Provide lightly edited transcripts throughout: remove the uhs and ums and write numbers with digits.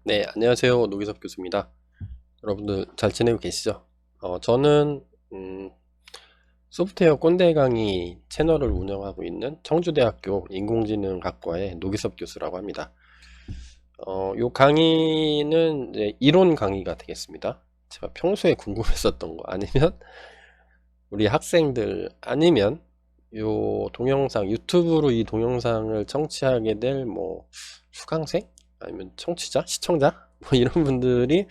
네, 안녕하세요. 노기섭 교수입니다. 여러분들 잘 지내고 계시죠? 저는 소프트웨어 꼰대 강의 채널을 운영하고 있는 청주대학교 인공지능학과의 노기섭 교수라고 합니다. 요 강의는 이제 이론 강의가 되겠습니다. 제가 평소에 궁금했었던 거 아니면 우리 학생들 아니면 요 동영상 유튜브로 이 동영상을 청취하게 될 뭐 수강생 아니면 청취자 시청자 뭐 이런 분들이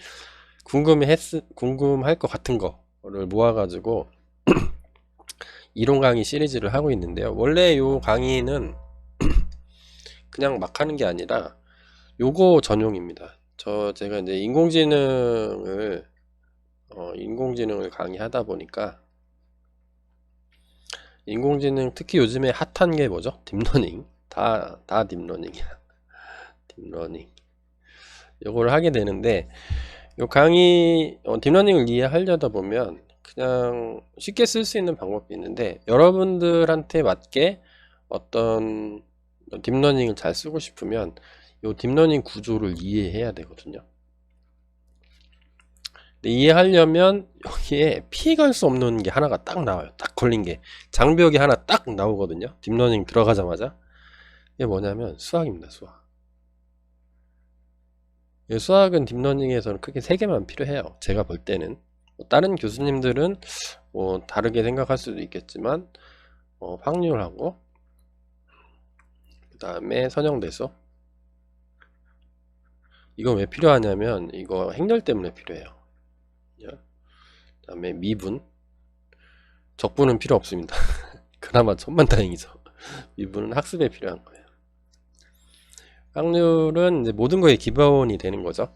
궁금할 것 같은 거를 모아가지고 이론 강의 시리즈를 하고 있는데요. 원래 요 강의는 그냥 막 하는 게 아니라 요거 전용입니다. 제가 이제 인공지능을 강의하다 보니까 인공지능 특히 요즘에 핫한 게 뭐죠? 딥러닝. 다 딥러닝이야. 딥러닝. 요걸 하게 되는데 요 강의 딥러닝을 이해하려다 보면 그냥 쉽게 쓸 수 있는 방법이 있는데 여러분들한테 맞게 어떤 딥러닝을 잘 쓰고 싶으면 요 딥러닝 구조를 이해해야 되거든요. 근데 이해하려면 여기에 피할 수 없는 게 하나가 딱 나와요. 딱 걸린 게 장벽이 하나 딱 나오거든요. 딥러닝 들어가자마자. 이게 뭐냐면 수학입니다. 수학. 수학은 딥러닝에서는 크게 세 개만 필요해요. 제가 볼 때는. 다른 교수님들은 다르게 생각할 수도 있겠지만 확률하고 그 다음에 선형대수. 이건 왜 필요하냐면 이거 행렬 때문에 필요해요. 그 다음에 미분. 적분은 필요 없습니다. 그나마 천만다행이죠. 미분은 학습에 필요한 거예요. 확률은 이제 모든 거에 기본이 되는 거죠.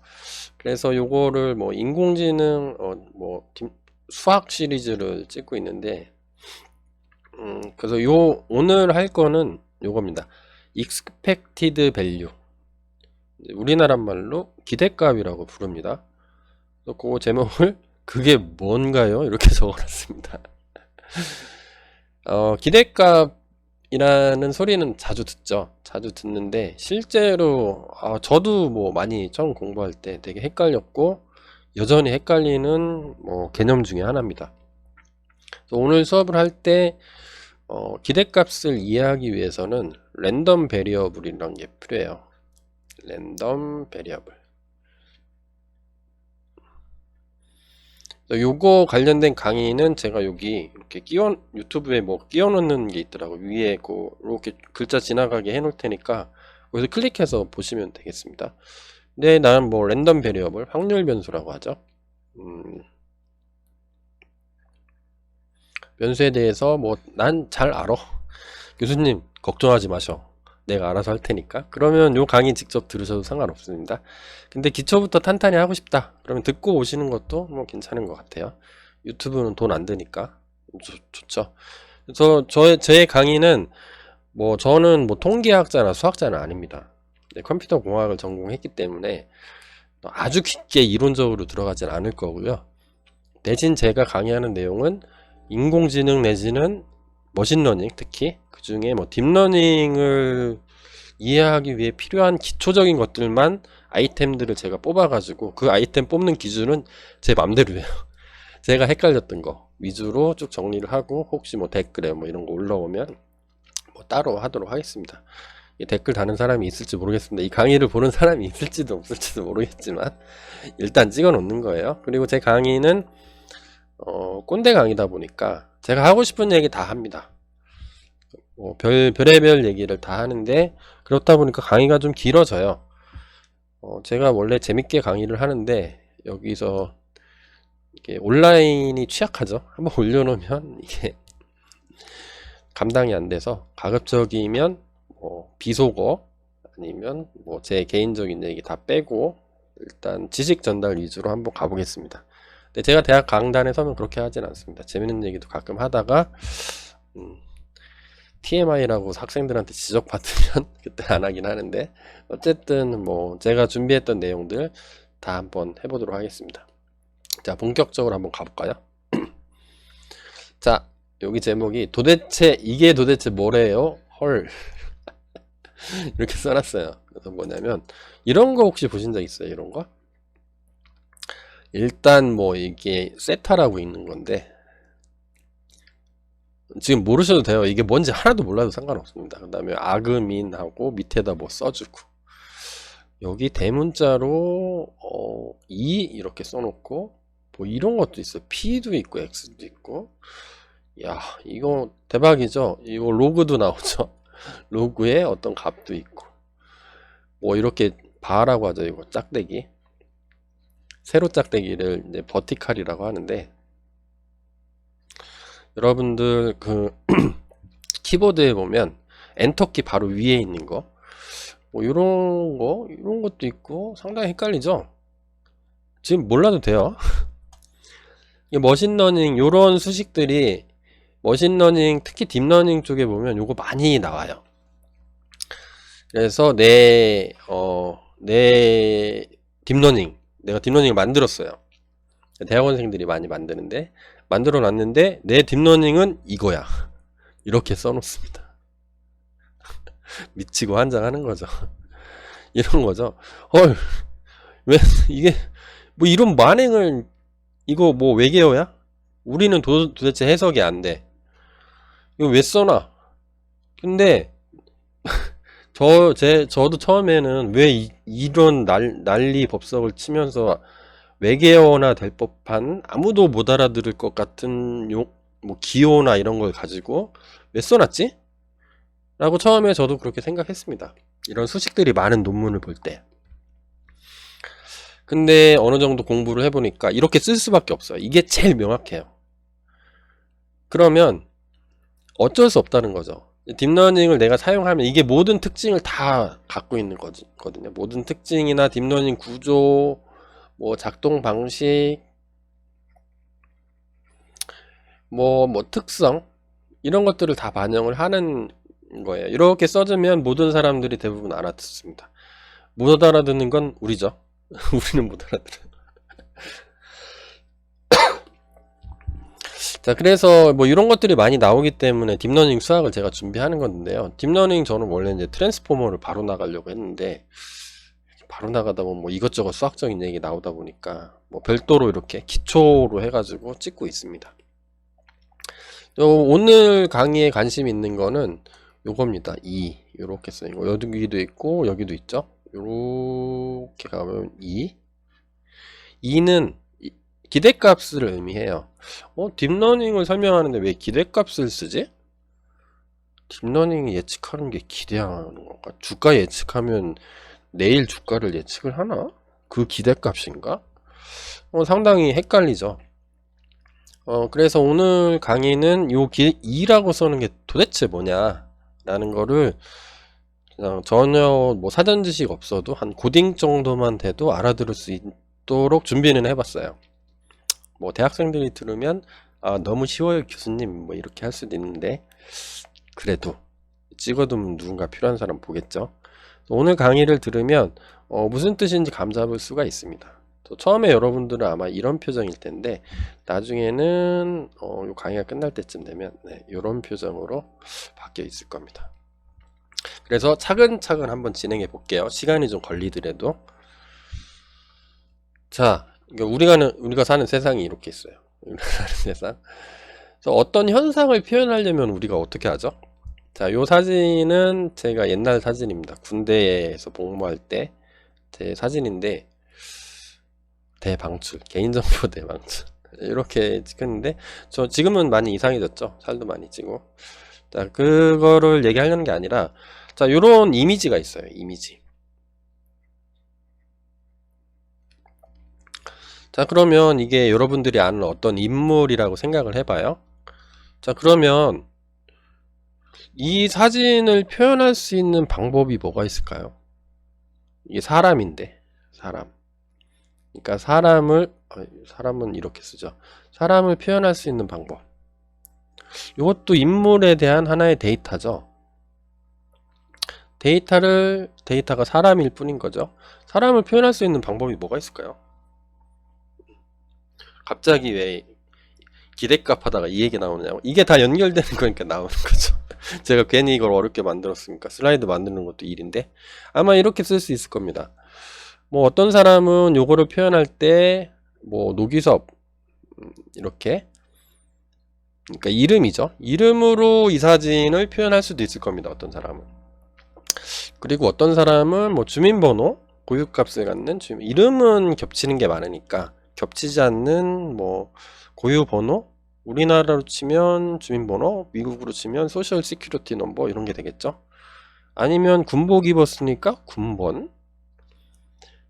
그래서 요거를 뭐 인공지능 수학 시리즈를 찍고 있는데 그래서 오늘 할 거는 요겁니다. expected value. 우리나라 말로 기대값이라고 부릅니다. 그래서 그 제목을 그게 뭔가요? 이렇게 적어놨습니다. 기대값이라는 소리는 자주 듣죠. 자주 듣는데 실제로 저도 뭐 많이 처음 공부할 때 되게 헷갈렸고 여전히 헷갈리는 개념 중에 하나입니다. 오늘 수업을 할 때 기대값을 이해하기 위해서는 랜덤 베리어블이라는 게 필요해요. 랜덤 베리어블. 요거 관련된 강의는 제가 여기 이렇게 유튜브에 뭐 끼워 놓는 게 있더라고. 위에 이렇게 글자 지나가게 해 놓을 테니까 거기서 클릭해서 보시면 되겠습니다. 근데 나는 뭐 랜덤 베리어블, 확률 변수라고 하죠. 변수에 대해서 뭐 난 잘 알아. 교수님 걱정하지 마셔. 내가 알아서 할 테니까. 그러면 요 강의 직접 들으셔도 상관없습니다. 근데 기초부터 탄탄히 하고 싶다. 그러면 듣고 오시는 것도 뭐 괜찮은 것 같아요. 유튜브는 돈 안 드니까 좋죠. 그래서 저의 강의는 저는 통계학자나 수학자는 아닙니다. 컴퓨터 공학을 전공했기 때문에 아주 깊게 이론적으로 들어가진 않을 거고요. 대신 제가 강의하는 내용은 인공지능 내지는 머신러닝, 특히 그 중에 딥러닝을 이해하기 위해 필요한 기초적인 것들만 아이템들을 제가 뽑아가지고 그 아이템 뽑는 기준은 제 맘대로예요. 제가 헷갈렸던 거 위주로 쭉 정리를 하고 혹시 댓글에 이런 거 올라오면 따로 하도록 하겠습니다. 댓글 다는 사람이 있을지 모르겠습니다. 이 강의를 보는 사람이 있을지도 없을지도 모르겠지만 일단 찍어 놓는 거예요. 그리고 제 강의는 꼰대 강의다 보니까 제가 하고 싶은 얘기 다 합니다. 별의별 얘기를 다 하는데 그렇다 보니까 강의가 좀 길어져요. 제가 원래 재밌게 강의를 하는데 여기서 이게 온라인이 취약하죠. 한번 올려놓으면 이게 감당이 안 돼서 가급적이면 비속어 아니면 제 개인적인 얘기 다 빼고 일단 지식 전달 위주로 한번 가보겠습니다. 근데 제가 대학 강단에 서면 그렇게 하진 않습니다. 재밌는 얘기도 가끔 하다가 TMI라고 학생들한테 지적받으면 그때 안 하긴 하는데 어쨌든 제가 준비했던 내용들 다 한번 해보도록 하겠습니다. 자, 본격적으로 한번 가볼까요? 자, 여기 제목이 이게 도대체 뭐래요? 헐. 이렇게 써놨어요. 그래서 뭐냐면 이런 거 혹시 보신 적 있어요? 이런 거? 일단 뭐 이게 세타라고 있는 건데 지금 모르셔도 돼요. 이게 뭔지 하나도 몰라도 상관없습니다. 그 다음에 아그민하고 밑에다 뭐 써주고 여기 대문자로 2 이렇게 써놓고 뭐 이런 것도 있어요. P도 있고 X도 있고 야 이거 대박이죠. 이거 로그도 나오죠. 로그에 어떤 값도 있고 뭐 이렇게 바라고 하죠. 이거 짝대기 세로 짝대기를 이제 버티칼이라고 하는데 여러분들 그 키보드에 보면 엔터키 바로 위에 있는 거 뭐 이런 것도 있고 상당히 헷갈리죠. 지금 몰라도 돼요. 이 머신러닝 요런 수식들이 머신러닝 특히 딥러닝 쪽에 보면 요거 많이 나와요. 그래서 내 딥러닝 내가 딥러닝을 만들었어요. 대학원생들이 많이 만드는데 만들어 놨는데 내 딥러닝은 이거야. 이렇게 써놓습니다. 미치고 환장하는 거죠. 이런 거죠. 헐, 왜 이게 뭐 이런 만행을 이거 뭐 외계어야? 우리는 도대체 해석이 안 돼. 이거 왜 써놔? 근데 저도 처음에는 왜 이런 난리 법석을 치면서 외계어나 될 법한 아무도 못 알아들을 것 같은 뭐 기호나 이런 걸 가지고 왜 써놨지? 라고 처음에 저도 그렇게 생각했습니다. 이런 수식들이 많은 논문을 볼 때. 근데 어느 정도 공부를 해보니까 이렇게 쓸 수밖에 없어요. 이게 제일 명확해요. 그러면 어쩔 수 없다는 거죠. 딥러닝을 내가 사용하면 이게 모든 특징을 다 갖고 있는 거거든요. 모든 특징이나 딥러닝 구조, 뭐 작동 방식, 뭐 특성 이런 것들을 다 반영을 하는 거예요. 이렇게 써주면 모든 사람들이 대부분 알아듣습니다. 못 알아듣는 건 우리죠. 우리는 못 알아들어요. 자, 그래서 뭐 이런 것들이 많이 나오기 때문에 딥러닝 수학을 제가 준비하는 건데요. 딥러닝 저는 원래 이제 트랜스포머를 바로 나가려고 했는데 바로 나가다 보면 뭐 이것저것 수학적인 얘기 나오다 보니까 뭐 별도로 이렇게 기초로 해가지고 찍고 있습니다. 오늘 강의에 관심 있는 거는 요겁니다. 2 요렇게 써있는 거 여기도 있고 여기도 있죠. 요렇게 가면 2는 기대값을 의미해요. 딥러닝을 설명하는데 왜 기대값을 쓰지? 딥러닝이 예측하는 게 기대하는 건가? 주가 예측하면 내일 주가를 예측을 하나? 그 기대값인가? 상당히 헷갈리죠. 그래서 오늘 강의는 요 2라고 써는 게 도대체 뭐냐 라는 거를 그냥 전혀 뭐 사전 지식 없어도 한 고딩 정도만 돼도 알아들을 수 있도록 준비는 해봤어요. 뭐 대학생들이 들으면 너무 쉬워요 교수님 뭐 이렇게 할 수도 있는데 그래도 찍어두면 누군가 필요한 사람 보겠죠. 오늘 강의를 들으면 무슨 뜻인지 감잡을 수가 있습니다. 처음에 여러분들은 아마 이런 표정일 텐데 나중에는 요 강의가 끝날 때쯤 되면 이런 표정으로 바뀌어 있을 겁니다. 그래서 차근차근 한번 진행해 볼게요. 시간이 좀 걸리더라도. 자, 우리가 사는 세상이 이렇게 있어요. 우리가 사는 세상. 그래서 어떤 현상을 표현하려면 우리가 어떻게 하죠? 자, 요 사진은 제가 옛날 사진입니다. 군대에서 복무할 때 제 사진인데 대방출, 개인정보 대방출 이렇게 찍혔는데 저 지금은 많이 이상해졌죠. 살도 많이 찌고. 자, 그거를 얘기하려는 게 아니라 자, 요런 이미지가 있어요. 이미지. 자, 그러면 이게 여러분들이 아는 어떤 인물이라고 생각을 해봐요. 자, 그러면 이 사진을 표현할 수 있는 방법이 뭐가 있을까요? 이게 사람인데, 사람. 그러니까 사람은 이렇게 쓰죠. 사람을 표현할 수 있는 방법. 이것도 인물에 대한 하나의 데이터죠. 데이터가 사람일 뿐인 거죠. 사람을 표현할 수 있는 방법이 뭐가 있을까요? 갑자기 왜 기대값 하다가 이 얘기 나오느냐고. 이게 다 연결되는 거니까 나오는 거죠. 제가 괜히 이걸 어렵게 만들었으니까. 슬라이드 만드는 것도 일인데 아마 이렇게 쓸 수 있을 겁니다. 뭐 어떤 사람은 요거를 표현할 때 뭐 노기섭 이렇게, 그러니까 이름이죠. 이름으로 이 사진을 표현할 수도 있을 겁니다. 어떤 사람은. 그리고 어떤 사람은 뭐 주민번호, 고유값을 갖는 주민, 이름은 겹치는 게 많으니까 겹치지 않는 뭐 고유번호, 우리나라로 치면 주민번호, 미국으로 치면 소셜 시큐리티 넘버 이런 게 되겠죠. 아니면 군복 입었으니까 군번,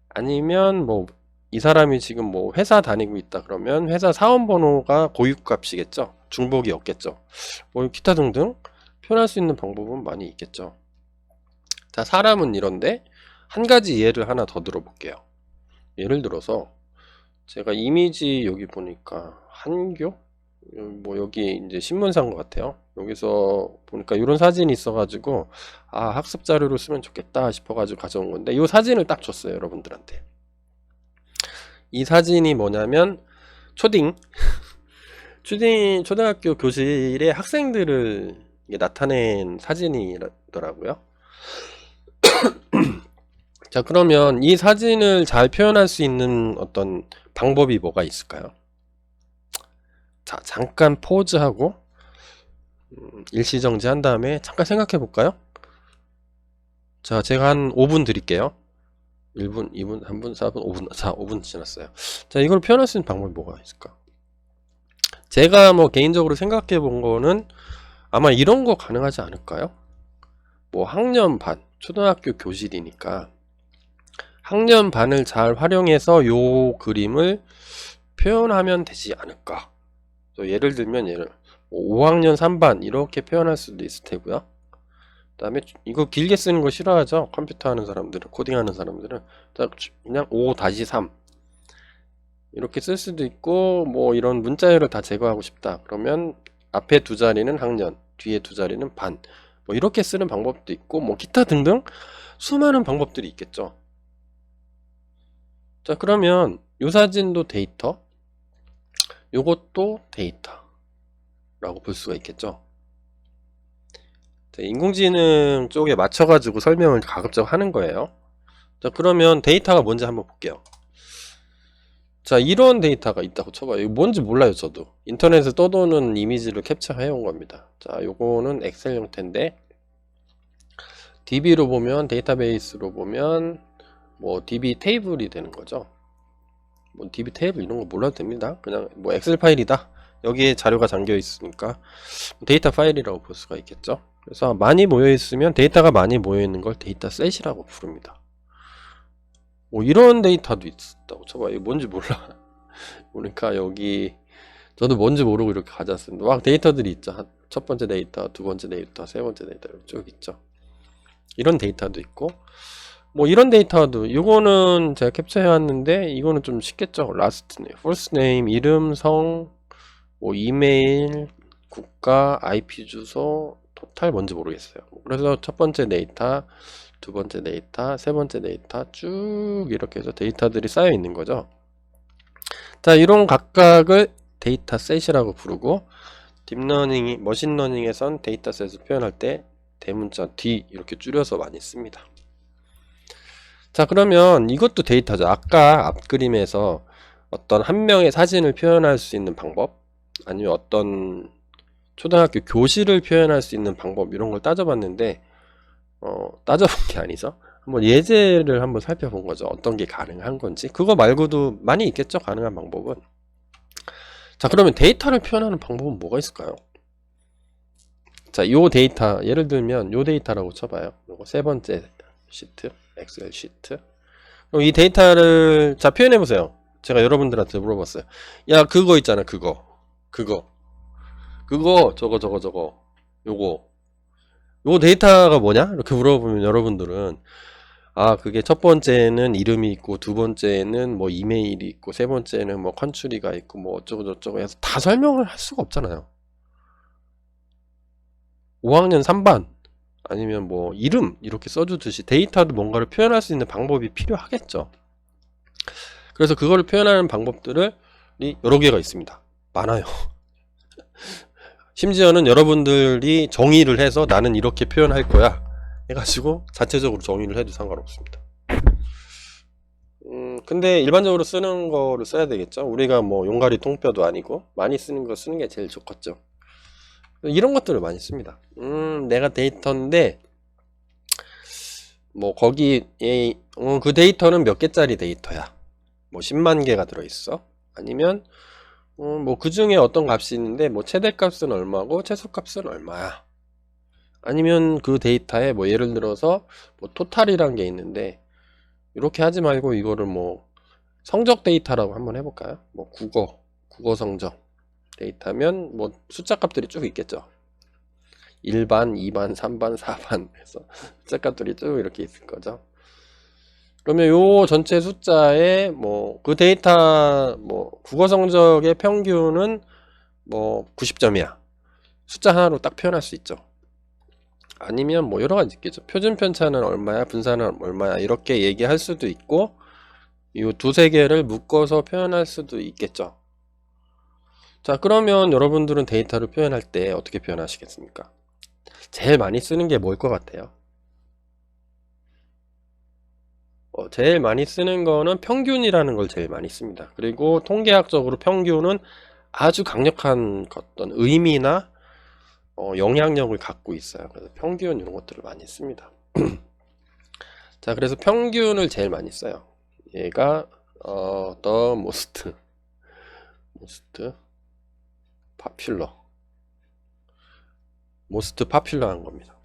아니면 뭐 이 사람이 지금 뭐 회사 다니고 있다 그러면 회사 사원번호가 고유값이겠죠. 중복이 없겠죠. 뭐 기타 등등 표현할 수 있는 방법은 많이 있겠죠. 자, 사람은 이런데 한 가지 예를 하나 더 들어볼게요. 예를 들어서 제가 이미지 여기 보니까 한교? 뭐 여기 이제 신문사인 것 같아요. 여기서 보니까 이런 사진이 있어가지고 아, 학습 자료로 쓰면 좋겠다 싶어가지고 가져온 건데 이 사진을 딱 줬어요, 여러분들한테. 이 사진이 뭐냐면 초등학교 교실의 학생들을 나타낸 사진이더라고요. 자, 그러면 이 사진을 잘 표현할 수 있는 어떤 방법이 뭐가 있을까요? 자, 잠깐 포즈하고 일시정지 한 다음에 잠깐 생각해 볼까요? 자, 제가 한 5분 드릴게요. 1분, 2분, 3분, 4분, 5분. 자, 5분 지났어요. 자, 이걸 표현할 수 있는 방법이 뭐가 있을까? 제가 뭐 개인적으로 생각해 본 거는 아마 이런 거 가능하지 않을까요? 뭐 학년 반, 초등학교 교실이니까 학년 반을 잘 활용해서 요 그림을 표현하면 되지 않을까. 예를 들면 5학년 3반 이렇게 표현할 수도 있을 테고요. 그 다음에 이거 길게 쓰는 거 싫어하죠. 컴퓨터 하는 사람들은, 코딩하는 사람들은 그냥 5-3 이렇게 쓸 수도 있고, 뭐 이런 문자열을 다 제거하고 싶다 그러면 앞에 두 자리는 학년, 뒤에 두 자리는 반, 뭐 이렇게 쓰는 방법도 있고, 뭐 기타 등등 수많은 방법들이 있겠죠. 자, 그러면 요 사진도 데이터, 요것도 데이터라고 볼 수가 있겠죠. 자, 인공지능 쪽에 맞춰가지고 설명을 가급적 하는 거예요. 자, 그러면 데이터가 뭔지 한번 볼게요. 자, 이런 데이터가 있다고 쳐봐요. 이거 뭔지 몰라요, 저도. 인터넷에 떠도는 이미지를 캡처해 온 겁니다. 자, 요거는 엑셀 형태인데, DB로 보면, 데이터베이스로 보면, 뭐, DB 테이블이 되는 거죠. 뭐, DB 테이블 이런 거 몰라도 됩니다. 그냥, 뭐, 엑셀 파일이다. 여기에 자료가 잠겨 있으니까, 데이터 파일이라고 볼 수가 있겠죠. 그래서 많이 모여 있으면, 데이터가 많이 모여 있는 걸 데이터셋이라고 부릅니다. 뭐 이런 데이터도 있다고 쳐봐. 이거 뭔지 몰라. 보니까 여기 저도 뭔지 모르고 이렇게 가져왔습니다. 막 데이터들이 있죠. 첫 번째 데이터, 두 번째 데이터, 세 번째 데이터 쭉 있죠. 이런 데이터도 있고, 뭐 이런 데이터도, 이거는 제가 캡처해 왔는데 이거는 좀 쉽겠죠. 라스트 네임, 퍼스트 네임, 이름, 성, 뭐 이메일, 국가, IP 주소, 토탈 뭔지 모르겠어요. 그래서 첫 번째 데이터, 두 번째 데이터, 세 번째 데이터 쭉 이렇게 해서 데이터들이 쌓여 있는 거죠. 자, 이런 각각을 데이터셋이라고 부르고, 딥러닝이, 머신러닝에선 데이터셋을 표현할 때 대문자 D 이렇게 줄여서 많이 씁니다. 자, 그러면 이것도 데이터죠. 아까 앞그림에서 어떤 한 명의 사진을 표현할 수 있는 방법, 아니면 어떤 초등학교 교실을 표현할 수 있는 방법, 이런 걸 따져봤는데, 따져본 게 아니죠. 한번 예제를 한번 살펴본 거죠. 어떤 게 가능한 건지. 그거 말고도 많이 있겠죠, 가능한 방법은. 자, 그러면 데이터를 표현하는 방법은 뭐가 있을까요? 자, 요 데이터, 예를 들면 요 데이터라고 쳐봐요. 요거 세 번째 시트, 엑셀 시트. 그럼 이 데이터를 자 표현해 보세요. 제가 여러분들한테 물어봤어요. 야, 그거 있잖아, 그거 저거 요거 데이터가 뭐냐? 이렇게 물어보면 여러분들은 아, 그게 첫 번째는 이름이 있고, 두 번째는 뭐 이메일이 있고, 세 번째는 뭐 컨츄리가 있고, 뭐 어쩌고 저쩌고 해서 다 설명을 할 수가 없잖아요. 5학년 3반 아니면 뭐 이름 이렇게 써주듯이 데이터도 뭔가를 표현할 수 있는 방법이 필요하겠죠. 그래서 그거를 표현하는 방법들이 여러 개가 있습니다. 많아요. 심지어는 여러분들이 정의를 해서 나는 이렇게 표현할 거야 해가지고 자체적으로 정의를 해도 상관없습니다. 근데 일반적으로 쓰는 거를 써야 되겠죠. 우리가 뭐 용가리 통뼈도 아니고 많이 쓰는 거 쓰는 게 제일 좋겠죠. 이런 것들을 많이 씁니다. 내가 데이터인데 뭐 거기 그 데이터는 몇 개짜리 데이터야. 뭐 10만 개가 들어있어. 아니면 뭐 그 중에 어떤 값이 있는데 뭐 최대값은 얼마고 최소값은 얼마야. 아니면 그 데이터에 뭐 예를 들어서 뭐 토탈이란 게 있는데 이렇게 하지 말고 이거를 뭐 성적 데이터라고 한번 해볼까요? 뭐 국어 성적 데이터면 뭐 숫자 값들이 쭉 있겠죠. 1반, 2반, 3반, 4반 해서 숫자 값들이 쭉 이렇게 있을 거죠. 그러면 요 전체 숫자에 뭐 그 데이터 뭐 국어 성적의 평균은 뭐 90점이야. 숫자 하나로 딱 표현할 수 있죠. 아니면 뭐 여러 가지 있겠죠. 표준 편차는 얼마야, 분산은 얼마야 이렇게 얘기할 수도 있고 이 두세 개를 묶어서 표현할 수도 있겠죠. 자, 그러면 여러분들은 데이터를 표현할 때 어떻게 표현하시겠습니까? 제일 많이 쓰는 게 뭘 것 같아요? 제일 많이 쓰는 거는 평균이라는 걸 제일 많이 씁니다. 그리고 통계학적으로 평균은 아주 강력한 어떤 의미나 영향력을 갖고 있어요. 그래서 평균 이런 것들을 많이 씁니다. 자, 그래서 평균을 제일 많이 써요. 얘가 the most popular한 겁니다.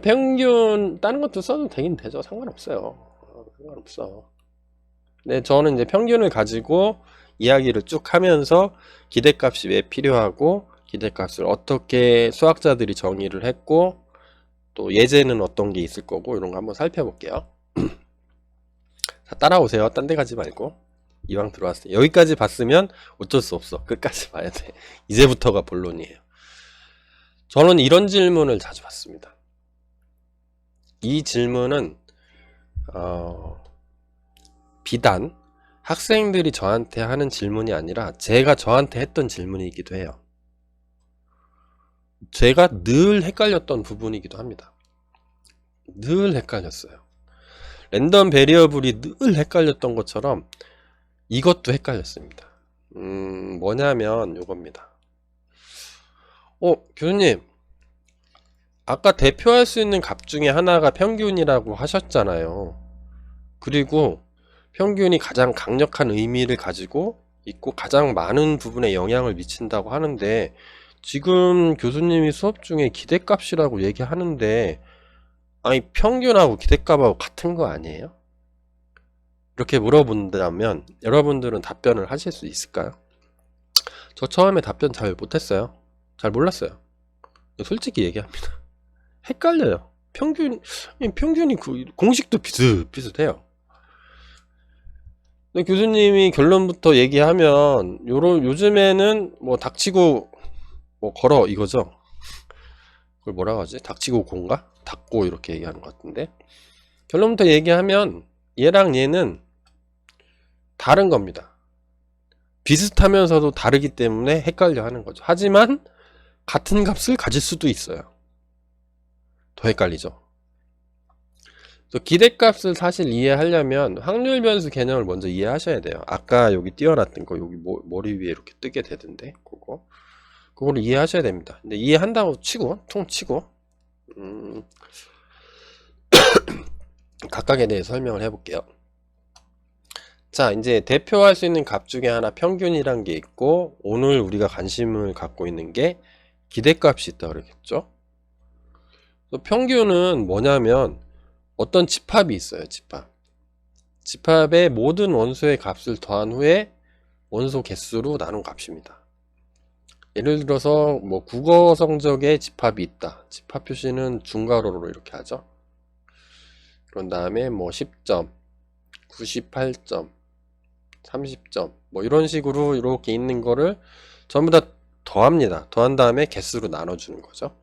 평균 다른 것도 써도 되긴 되죠. 상관없어요. 상관없어. 네, 저는 이제 평균을 가지고 이야기를 쭉 하면서 기대값이 왜 필요하고 기대값을 어떻게 수학자들이 정의를 했고 또 예제는 어떤 게 있을 거고 이런 거 한번 살펴볼게요. 자, 따라오세요. 딴 데 가지 말고. 이왕 들어왔어요. 여기까지 봤으면 어쩔 수 없어. 끝까지 봐야 돼. 이제부터가 본론이에요. 저는 이런 질문을 자주 받습니다. 이 질문은 비단 학생들이 저한테 하는 질문이 아니라 제가 저한테 했던 질문이기도 해요. 제가 늘 헷갈렸던 부분이기도 합니다. 늘 헷갈렸어요. 랜덤 베리어블이 늘 헷갈렸던 것처럼 이것도 헷갈렸습니다. 뭐냐면 요겁니다. 교수님, 아까 대표할 수 있는 값 중에 하나가 평균이라고 하셨잖아요. 그리고 평균이 가장 강력한 의미를 가지고 있고 가장 많은 부분에 영향을 미친다고 하는데 지금 교수님이 수업 중에 기대값이라고 얘기하는데 아니 평균하고 기대값하고 같은 거 아니에요? 이렇게 물어본다면 여러분들은 답변을 하실 수 있을까요? 저 처음에 답변 잘 못했어요. 잘 몰랐어요. 솔직히 얘기합니다. 헷갈려요. 평균이 그 공식도 비슷비슷해요. 근데 교수님이 결론부터 얘기하면 요즘에는 뭐 닥치고 뭐 걸어 이거죠. 그걸 뭐라고 하지? 닥치고 공가? 닥고 이렇게 얘기하는 것 같은데 결론부터 얘기하면 얘랑 얘는 다른 겁니다. 비슷하면서도 다르기 때문에 헷갈려 하는 거죠. 하지만 같은 값을 가질 수도 있어요. 더 헷갈리죠. 기대값을 사실 이해하려면 확률 변수 개념을 먼저 이해하셔야 돼요. 아까 여기 띄워놨던 거 여기 머리 위에 이렇게 뜨게 되던데 그거를 이해하셔야 됩니다. 근데 이해한다고 치고 퉁 치고 각각에 대해 설명을 해볼게요. 자, 이제 대표할 수 있는 값 중에 하나 평균이란 게 있고 오늘 우리가 관심을 갖고 있는 게 기대값이 있다 그러겠죠. 평균은 뭐냐면 어떤 집합이 있어요. 집합의 모든 원소의 값을 더한 후에 원소 개수로 나눈 값입니다. 예를 들어서 뭐 국어 성적에 집합이 있다. 집합 표시는 중괄호로 이렇게 하죠. 그런 다음에 뭐 10점, 98점, 30점 뭐 이런 식으로 이렇게 있는 거를 전부 다 더합니다. 더한 다음에 개수로 나눠주는 거죠.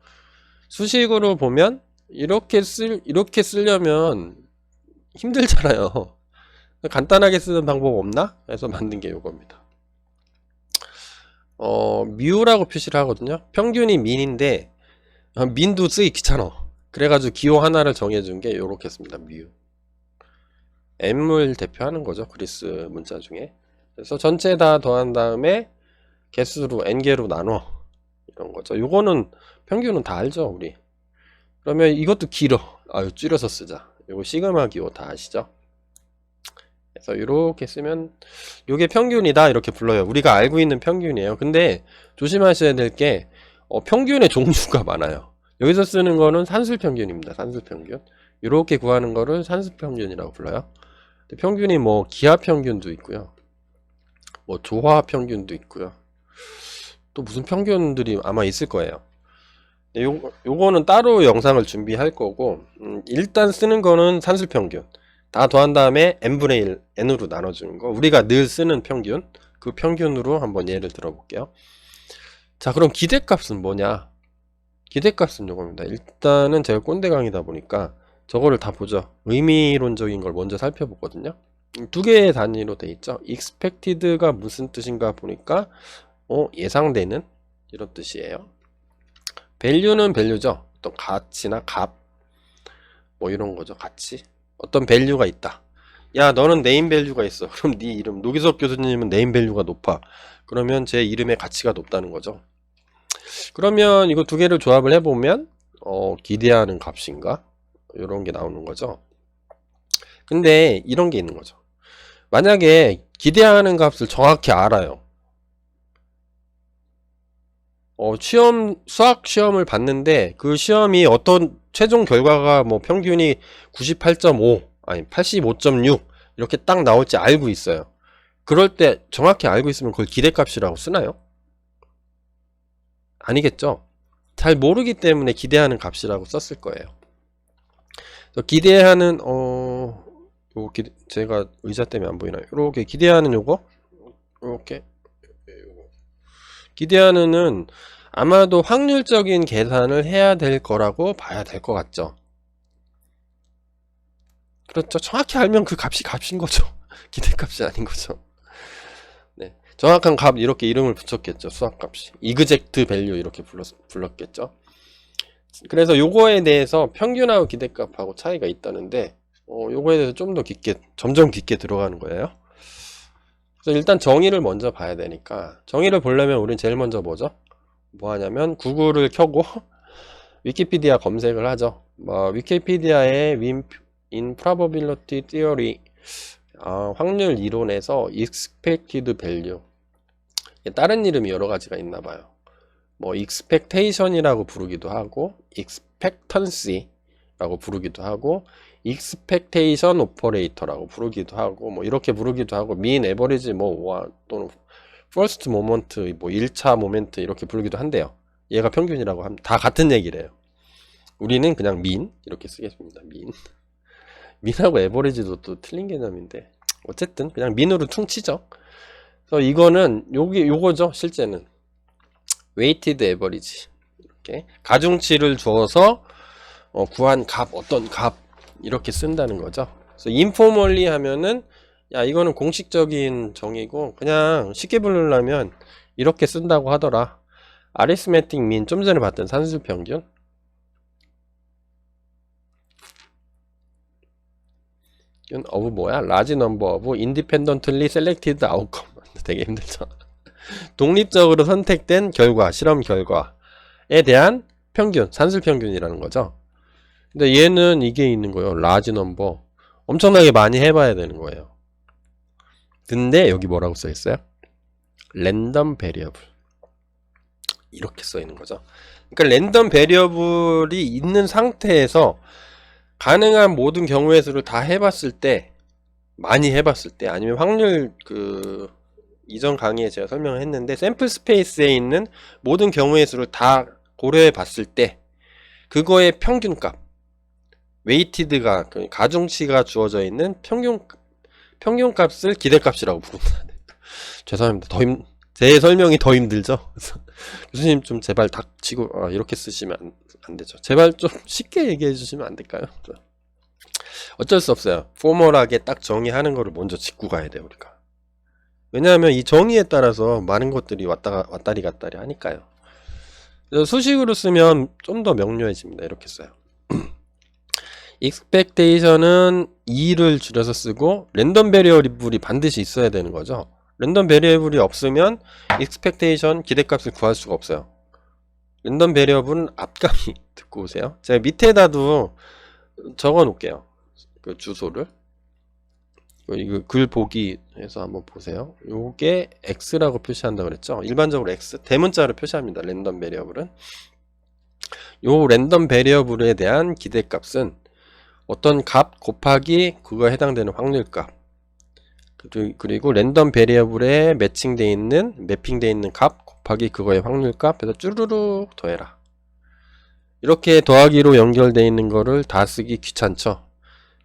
수식으로 보면 이렇게 쓰려면 힘들잖아요. 간단하게 쓰는 방법 없나? 해서 만든 게 이겁니다. 뮤라고 표시를 하거든요. 평균이 민인데 민도 쓰기 귀찮아. 그래가지고 기호 하나를 정해준 게 요렇게 씁니다. 뮤. M을 대표하는 거죠. 그리스 문자 중에. 그래서 전체 다 더한 다음에 개수로 n개로 나눠. 이런 거죠. 요거는 평균은 다 알죠, 우리. 그러면 이것도 길어. 아유, 줄여서 쓰자. 요거 시그마 기호 다 아시죠? 그래서 이렇게 쓰면 요게 평균이다 이렇게 불러요. 우리가 알고 있는 평균이에요. 근데 조심하셔야 될 게 평균의 종류가 많아요. 여기서 쓰는 거는 산술평균입니다. 산술평균. 이렇게 구하는 거를 산술평균이라고 불러요. 평균이 뭐 기하평균도 있고요. 뭐 조화평균도 있고요. 또 무슨 평균들이 아마 있을 거예요. 요거는 따로 영상을 준비할 거고, 일단 쓰는 거는 산술평균. 다 더한 다음에 n분의 1, n으로 나눠주는 거. 우리가 늘 쓰는 평균. 그 평균으로 한번 예를 들어볼게요. 자, 그럼 기대값은 뭐냐? 기대값은 요겁니다. 일단은 제가 꼰대강이다 보니까 저거를 다 보죠. 의미론적인 걸 먼저 살펴보거든요. 두 개의 단위로 돼 있죠. expected가 무슨 뜻인가 보니까 예상되는 이런 뜻이에요. value는 value죠. 어떤 가치나 값 뭐 이런 거죠. 가치. 어떤 value가 있다. 야, 너는 네임 밸류가 있어. 그럼 네 이름 노기석 교수님은 네임 밸류가 높아. 그러면 제 이름의 가치가 높다는 거죠. 그러면 이거 두 개를 조합을 해보면 기대하는 값인가? 이런 게 나오는 거죠. 근데 이런 게 있는 거죠. 만약에 기대하는 값을 정확히 알아요. 수학 시험을 봤는데 그 시험이 어떤 최종 결과가 뭐 평균이 98.5 아니 85.6 이렇게 딱 나올지 알고 있어요. 그럴 때 정확히 알고 있으면 그걸 기대값이라고 쓰나요? 아니겠죠. 잘 모르기 때문에 기대하는 값이라고 썼을 거예요. 기대하는 제가 의자 때문에 안 보이나요? 이렇게 기대하는 요거 이렇게 기대하는은 아마도 확률적인 계산을 해야 될 거라고 봐야 될 것 같죠. 그렇죠. 정확히 알면 그 값이 값인 거죠. 기대값이 아닌 거죠. 네, 정확한 값 이렇게 이름을 붙였겠죠. 수학값이 이그젝트 밸류 이렇게 불렀겠죠. 그래서 요거에 대해서 평균하고 기대값하고 차이가 있다는데 요거에 대해서 좀 더 깊게 점점 깊게 들어가는 거예요. 그래서 일단 정의를 먼저 봐야 되니까 정의를 보려면 우린 제일 먼저 뭐죠? 뭐 하냐면 구글을 켜고 위키피디아 검색을 하죠. 위키피디아의 Improbability Theory 확률 이론에서 Expected Value 다른 이름이 여러 가지가 있나 봐요. 뭐 expectation이라고 부르기도 하고 expectancy라고 부르기도 하고 expectation operator라고 부르기도 하고 뭐 이렇게 부르기도 하고 mean, average 또는 first moment 뭐 1차 모멘트 이렇게 부르기도 한대요. 얘가 평균이라고 하면 다 같은 얘기래요. 우리는 그냥 mean 이렇게 쓰겠습니다. mean하고 average도 또 틀린 개념인데 어쨌든 그냥 mean으로 퉁치죠. 그래서 이거는 요거죠. 실제는 weighted average 이렇게 가중치를 주어서 구한 값 어떤 값 이렇게 쓴다는 거죠. 그래서 informally 하면은 야 이거는 공식적인 정의고 그냥 쉽게 부르려면 이렇게 쓴다고 하더라. arithmetic mean 좀 전에 봤던 산술평균 of 뭐야? large number of independently selected outcome 되게 힘들죠. 독립적으로 선택된 결과, 실험 결과에 대한 평균, 산술평균이라는 거죠. 근데 얘는 이게 있는 거예요. large number. 엄청나게 많이 해봐야 되는 거예요. 근데 여기 뭐라고 써 있어요? random variable. 이렇게 써 있는 거죠. 그러니까 랜덤 베리어블이 있는 상태에서 가능한 모든 경우의 수를 다 해봤을 때, 많이 해봤을 때, 아니면 확률 이전 강의에 제가 설명을 했는데 샘플 스페이스에 있는 모든 경우의 수를 다 고려해 봤을 때 그거의 평균값 웨이티드가 가중치가 주어져 있는 평균값을 기대값이라고 부릅니다. 죄송합니다. 제 설명이 더 힘들죠. 교수님 좀 제발 닥치고 이렇게 쓰시면 안 되죠. 제발 좀 쉽게 얘기해 주시면 안 될까요? 어쩔 수 없어요. 포멀하게 딱 정의하는 거를 먼저 짚고 가야 돼요, 우리가. 왜냐하면 이 정의에 따라서 많은 것들이 왔다리 갔다리 하니까요. 그래서 수식으로 쓰면 좀 더 명료해집니다. 이렇게 써요. expectation은 2를 줄여서 쓰고 랜덤 베리어블이 반드시 있어야 되는 거죠. 랜덤 베리어블이 없으면 expectation 기대값을 구할 수가 없어요. 랜덤 베리어블은 앞감이 듣고 오세요. 제가 밑에다도 적어 놓을게요. 그 주소를. 이거 글 보기 해서 한번 보세요. 요게 x라고 표시한다고 그랬죠. 일반적으로 x 대문자로 표시합니다. 랜덤 베리어블은. 요 랜덤 베리어블에 대한 기대값은 어떤 값 곱하기 그거에 해당되는 확률값, 그리고 랜덤 베리어블에 매핑되어 있는 값 곱하기 그거의 확률값 해서 쭈루루 더해라. 이렇게 더하기로 연결되어 있는 거를 다 쓰기 귀찮죠.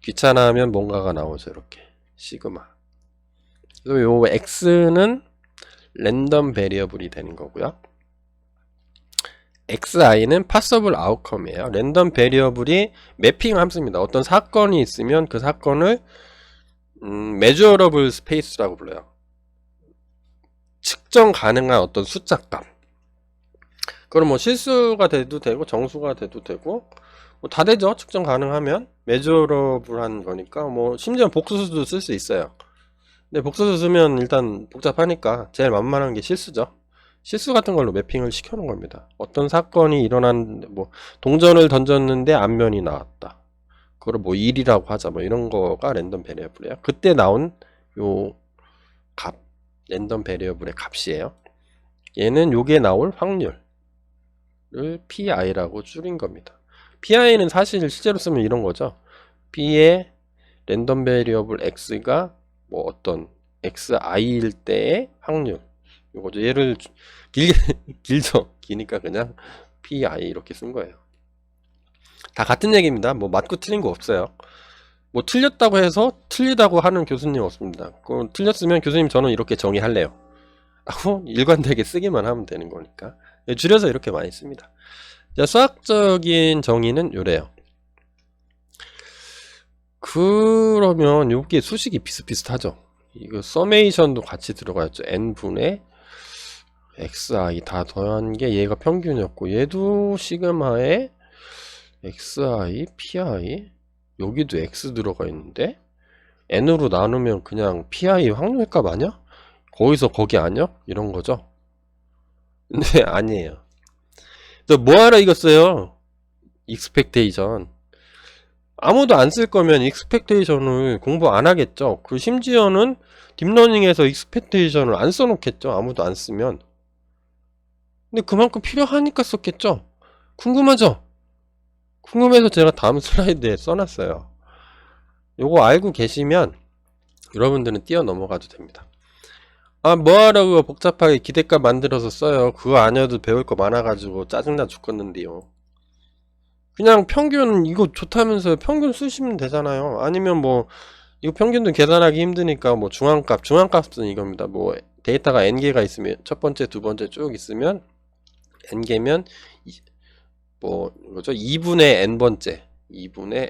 귀찮아하면 뭔가가 나오죠. 이렇게 시그마. 그래서 요 x는 랜덤 베리어블이 되는 거고요. xi는 passable outcome이에요. 랜덤 베리어블이 매핑 함수입니다. 어떤 사건이 있으면 그 사건을 measurable space라고 불러요. 측정 가능한 어떤 숫자값. 그럼 뭐 실수가 돼도 되고 정수가 돼도 되고 뭐 다 되죠. 측정 가능하면 measurable한 거니까 뭐 심지어 복수수도 쓸 수 있어요. 근데 복수수 쓰면 일단 복잡하니까 제일 만만한 게 실수죠. 실수 같은 걸로 매핑을 시켜놓은 겁니다. 어떤 사건이 뭐 동전을 던졌는데 앞면이 나왔다. 그걸 뭐 1이라고 하자. 뭐 이런 거가 랜덤 베리어블이에요. 그때 나온 요 값, 랜덤 베리어블의 값이에요. 얘는 요게 나올 확률을 PI라고 줄인 겁니다. PI는 사실 실제로 쓰면 이런 거죠. P의 랜덤 베리어블 X가 뭐 어떤 XI일 때의 확률. 요거죠. 얘를 길죠. 기니까 그냥 PI 이렇게 쓴 거예요. 다 같은 얘기입니다. 뭐 맞고 틀린 거 없어요. 뭐 틀렸다고 해서 틀리다고 하는 교수님 없습니다. 틀렸으면 교수님 저는 이렇게 정의할래요 하고 일관되게 쓰기만 하면 되는 거니까 줄여서 이렇게 많이 씁니다. 자, 수학적인 정의는 요래요. 그러면 여기에 수식이 비슷비슷하죠. 이거 서메이션도 같이 들어가였죠. n분의 xi 다 더한 게 얘가 평균이었고 얘도 시그마에 xi, pi 여기도 x 들어가 있는데 n으로 나누면 그냥 pi 확률값 아니야? 거기서 거기 아니야? 이런 거죠. 근데 아니에요. 뭐하러 이거 써요? expectation. 아무도 안 쓸 거면 expectation을 공부 안 하겠죠. 그 심지어는 딥러닝에서 expectation을 안 써놓겠죠. 아무도 안 쓰면. 근데 그만큼 필요하니까 썼겠죠. 궁금하죠? 궁금해서 제가 다음 슬라이드에 써놨어요. 요거 알고 계시면 여러분들은 뛰어 넘어가도 됩니다. 아, 뭐하러 그거 복잡하게 기대값 만들어서 써요. 그거 아니어도 배울 거 많아가지고 짜증나 죽겠는데요. 그냥 평균 이거 좋다면서요. 평균 쓰시면 되잖아요. 아니면 뭐 이거 평균도 계산하기 힘드니까 뭐 중앙값은 이겁니다. 뭐 데이터가 n개가 있으면 첫 번째, 두 번째 쭉 있으면 n개면 뭐 이거죠. 2분의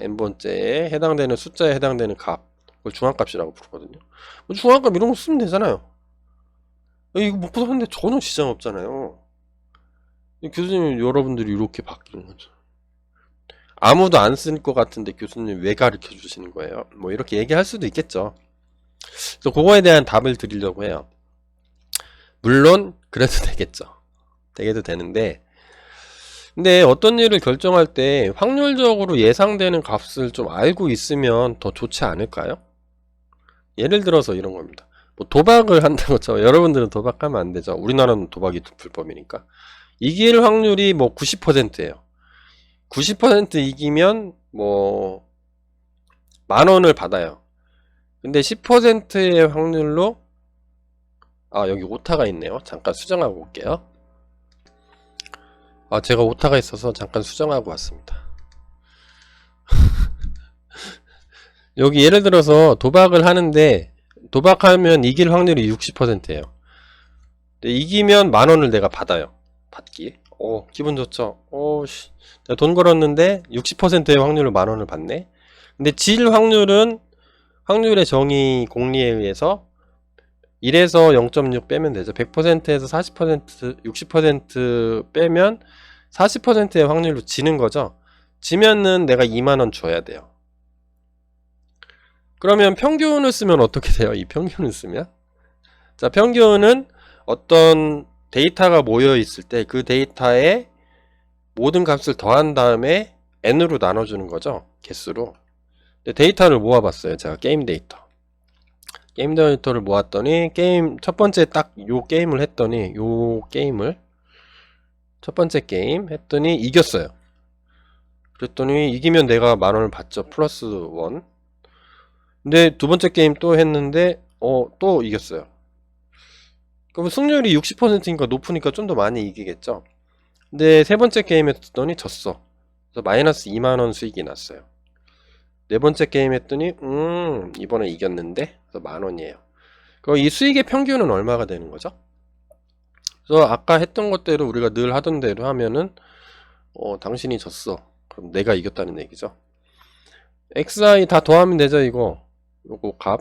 n번째에 해당되는 숫자에 해당되는 값. 그걸 중앙값이라고 부르거든요. 뭐 중앙값 이런 거 쓰면 되잖아요. 이거 먹고 사는데 전혀 지장 없잖아요. 교수님 여러분들이 이렇게 바뀌는 거죠. 아무도 안 쓸 것 같은데 교수님 왜 가르쳐 주시는 거예요? 뭐 이렇게 얘기할 수도 있겠죠. 그래서 그거에 대한 답을 드리려고 해요. 물론 그래도 되겠죠. 되게도 되는데 근데 어떤 일을 결정할 때 확률적으로 예상되는 값을 좀 알고 있으면 더 좋지 않을까요? 예를 들어서 이런 겁니다. 뭐 도박을 한다고 쳐. 여러분들은 도박하면 안 되죠. 우리나라는 도박이 불법이니까. 이길 확률이 뭐 90%예요. 90% 이기면 뭐 10,000원을 받아요. 근데 10%의 확률로 여기 오타가 있네요. 잠깐 수정하고 올게요. 제가 오타가 있어서 잠깐 수정하고 왔습니다. 여기 예를 들어서 도박을 하는데 도박하면 이길 확률이 60%예요. 이기면 10,000원을 내가 받아요. 받기. 기분 좋죠. 내가 돈 걸었는데 60%의 확률로 10,000원을 받네. 근데 질 확률은 확률의 정의 공리에 의해서 1에서 0.6 빼면 되죠. 100%에서 40%, 60% 빼면 40%의 확률로 지는 거죠. 지면은 내가 2만원 줘야 돼요. 그러면 평균을 쓰면 어떻게 돼요? 이 평균을 쓰면? 자, 평균은 어떤 데이터가 모여 있을 때 그 데이터에 모든 값을 더한 다음에 n으로 나눠주는 거죠. 개수로. 데이터를 모아봤어요. 제가 게임 데이터. 게임 데이터를 모았더니 게임 첫 번째 딱 요 게임을 했더니 요 게임을 첫 번째 게임 했더니 이겼어요. 그랬더니 이기면 내가 10,000원을 받죠. 플러스 1. 근데 두 번째 게임 또 했는데 또 이겼어요. 그럼 승률이 60%니까 높으니까 좀 더 많이 이기겠죠. 근데 세 번째 게임 했더니 졌어. 그래서 마이너스 2만원 수익이 났어요. 네 번째 게임 했더니 이번에 이겼는데 그래서 10,000원이에요. 그럼 이 수익의 평균은 얼마가 되는 거죠? 그래서 아까 했던 것대로 우리가 늘 하던 대로 하면은 당신이 졌어. 그럼 내가 이겼다는 얘기죠. xi 다 더하면 되죠. 이거 요거 값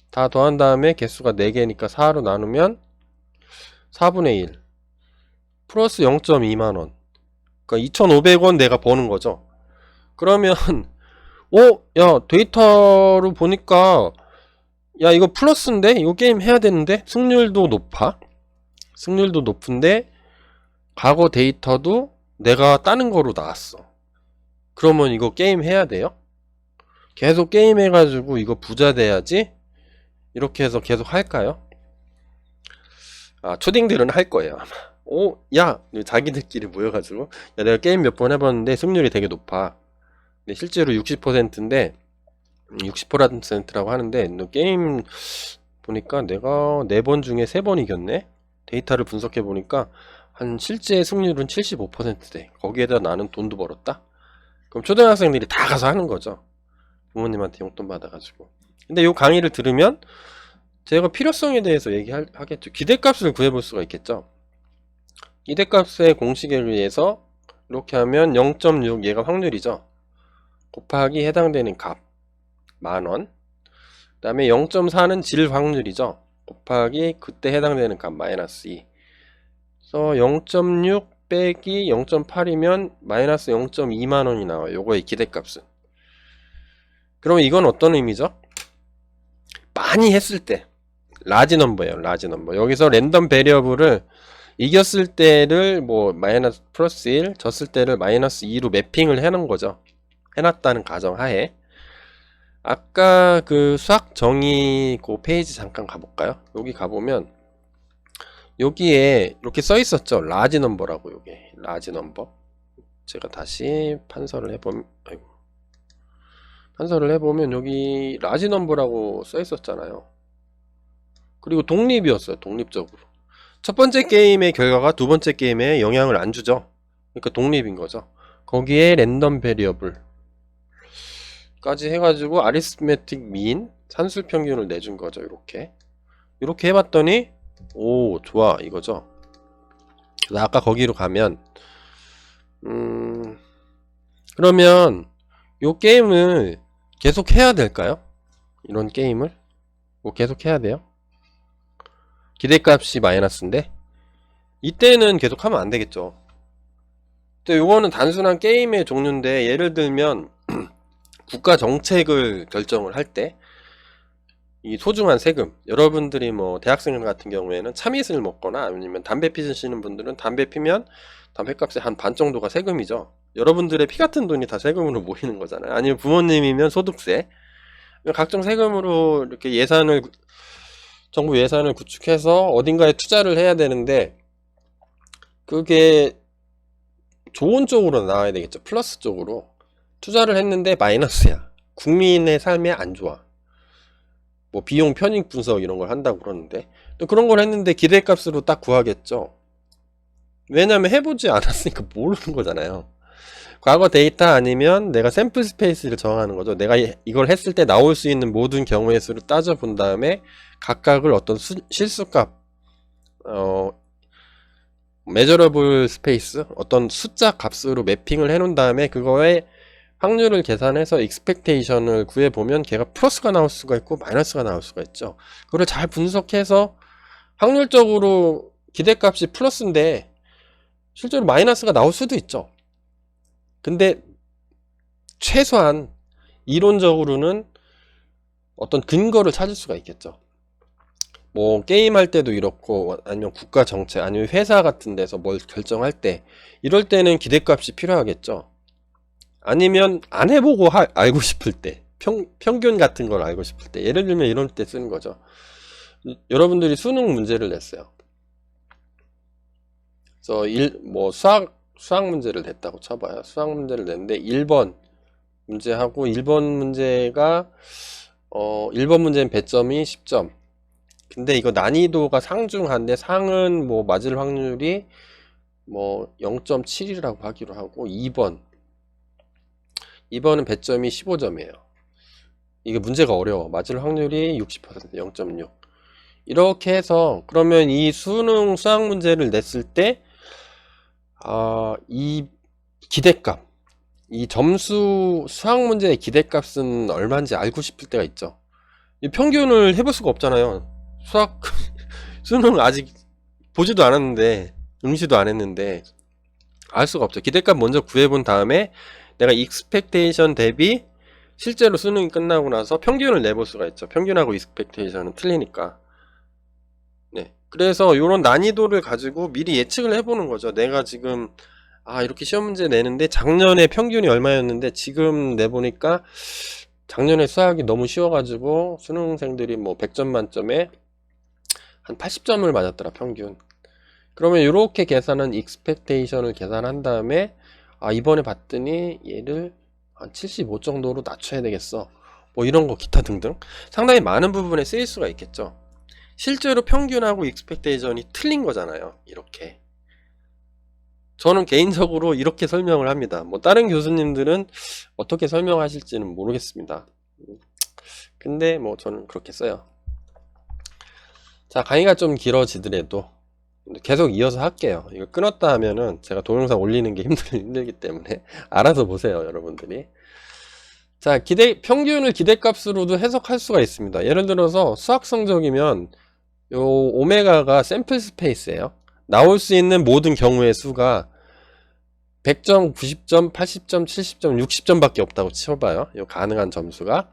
다 더한 다음에 개수가 4개니까 4로 나누면 4분의 1 플러스 0.2만원, 그러니까 2,500원 내가 버는 거죠. 그러면 야 데이터로 보니까 야 이거 플러스인데 이거 게임 해야 되는데 승률도 높아. 승률도 높은데 과거 데이터도 내가 따는 거로 나왔어. 그러면 이거 게임 해야 돼요? 계속 게임 해가지고 이거 부자 돼야지? 이렇게 해서 계속 할까요? 초딩들은 할 거예요 아마. 야 자기들끼리 모여가지고 야 내가 게임 몇 번 해봤는데 승률이 되게 높아. 근데 실제로 60%인데 60%라고 하는데 너 게임 보니까 내가 4번 중에 3번 이겼네? 데이터를 분석해 보니까 한 실제 승률은 75%돼. 거기에다 나는 돈도 벌었다? 그럼 초등학생들이 다 가서 하는 거죠. 부모님한테 용돈 받아가지고. 근데 이 강의를 들으면 제가 필요성에 대해서 얘기하겠죠. 기대값을 구해볼 수가 있겠죠. 기대값의 공식에 의해서 이렇게 하면 0.6 얘가 확률이죠. 곱하기 해당되는 값 10,000원. 그 다음에 0.4는 질 확률이죠. 곱하기 그때 해당되는 값 마이너스 2. 그래서 0.6 빼기 0.8이면 마이너스 0.2만원이 나와요. 요거의 기대값은. 그럼 이건 어떤 의미죠? 많이 했을 때 라지 넘버예요. 라지 넘버. 여기서 랜덤 베리어블을 이겼을 때를 뭐 마이너스 플러스 1, 졌을 때를 마이너스 2로 매핑을 해놓은 거죠. 해놨다는 가정하에. 아까 그 수학 정의 그 페이지 잠깐 가볼까요? 여기 가보면 여기에 이렇게 써 있었죠. 라지 넘버라고. 요게 라지 넘버. 제가 다시 판서를 해보면 여기 라지 넘버라고 써 있었잖아요. 그리고 독립이었어요. 독립적으로. 첫 번째 게임의 결과가 두 번째 게임에 영향을 안 주죠. 그러니까 독립인 거죠. 거기에 랜덤 베리어블 까지 해가지고 아리스메틱 민 산술 평균을 내준 거죠. 이렇게 해봤더니 오 좋아 이거죠. 그래서 아까 거기로 가면 그러면 요 게임을 계속 해야 될까요? 이런 게임을 뭐 계속 해야 돼요? 기대값이 마이너스인데 이때는 계속 하면 안 되겠죠. 근데 요거는 단순한 게임의 종류인데 예를 들면 국가 정책을 결정을 할 때 이 소중한 세금, 여러분들이 뭐 대학생 같은 경우에는 참이슬 먹거나 아니면 담배 피시는 분들은 담배 피면 담배값의 한 반 정도가 세금이죠. 여러분들의 피 같은 돈이 다 세금으로 모이는 거잖아요. 아니면 부모님이면 소득세, 각종 세금으로 이렇게 정부 예산을 구축해서 어딘가에 투자를 해야 되는데 그게 좋은 쪽으로 나와야 되겠죠. 플러스 쪽으로. 투자를 했는데 마이너스야. 국민의 삶에 안 좋아. 뭐 비용 편익 분석 이런 걸 한다고 그러는데 또 그런 걸 했는데 기대값으로 딱 구하겠죠. 왜냐면 해보지 않았으니까 모르는 거잖아요. 과거 데이터 아니면 내가 샘플 스페이스를 정하는 거죠. 내가 이걸 했을 때 나올 수 있는 모든 경우의 수를 따져본 다음에 각각을 어떤 실수값 measurable 스페이스 어떤 숫자 값으로 매핑을 해 놓은 다음에 그거에 확률을 계산해서 expectation을 구해보면 걔가 플러스가 나올 수가 있고 마이너스가 나올 수가 있죠. 그걸 잘 분석해서 확률적으로 기대값이 플러스인데 실제로 마이너스가 나올 수도 있죠. 근데 최소한 이론적으로는 어떤 근거를 찾을 수가 있겠죠. 뭐 게임할 때도 이렇고 아니면 국가 정책 아니면 회사 같은 데서 뭘 결정할 때 이럴 때는 기대값이 필요하겠죠. 아니면 안 해보고 알고 싶을 때 평균 같은 걸 알고 싶을 때 예를 들면 이럴 때 쓰는 거죠. 여러분들이 수능 문제를 냈어요. 그래서 뭐 수학 문제를 냈다고 쳐봐요. 수학 문제를 냈는데 1번 문제하고 1번 문제가 1번 문제는 배점이 10점. 근데 이거 난이도가 상중한데 상은 뭐 맞을 확률이 뭐 0.7이라고 하기로 하고 2번은 배점이 15점이에요. 이게 문제가 어려워. 맞을 확률이 60%, 0.6. 이렇게 해서 그러면 이 수능 수학 문제를 냈을 때 이 기대값, 이 점수 수학 문제의 기대값은 얼마인지 알고 싶을 때가 있죠. 이 평균을 해볼 수가 없잖아요. 수학 수능 아직 보지도 않았는데 응시도 안 했는데 알 수가 없죠. 기대값 먼저 구해본 다음에 내가 익스펙테이션 대비 실제로 수능이 끝나고 나서 평균을 내볼 수가 있죠. 평균하고 익스펙테이션은 틀리니까. 네. 그래서 이런 난이도를 가지고 미리 예측을 해보는 거죠. 내가 지금 이렇게 시험 문제 내는데 작년에 평균이 얼마였는데 지금 내보니까 작년에 수학이 너무 쉬워가지고 수능생들이 뭐 100점 만점에 한 80점을 맞았더라 평균. 그러면 이렇게 계산한 익스펙테이션을 계산한 다음에 이번에 봤더니 얘를 한 75 정도로 낮춰야 되겠어. 뭐 이런 거 기타 등등 상당히 많은 부분에 쓰일 수가 있겠죠. 실제로 평균하고 익스펙테이션이 틀린 거잖아요. 이렇게. 저는 개인적으로 이렇게 설명을 합니다. 뭐 다른 교수님들은 어떻게 설명하실지는 모르겠습니다. 근데 뭐 저는 그렇게 써요. 자, 강의가 좀 길어지더라도 계속 이어서 할게요. 이거 끊었다 하면은 제가 동영상 올리는 게 힘들기 때문에 알아서 보세요, 여러분들이. 자, 평균을 기대값으로도 해석할 수가 있습니다. 예를 들어서 수학 성적이면 요 오메가가 샘플 스페이스예요. 나올 수 있는 모든 경우의 수가 100점, 90점, 80점, 70점, 60점밖에 없다고 쳐봐요. 요 가능한 점수가.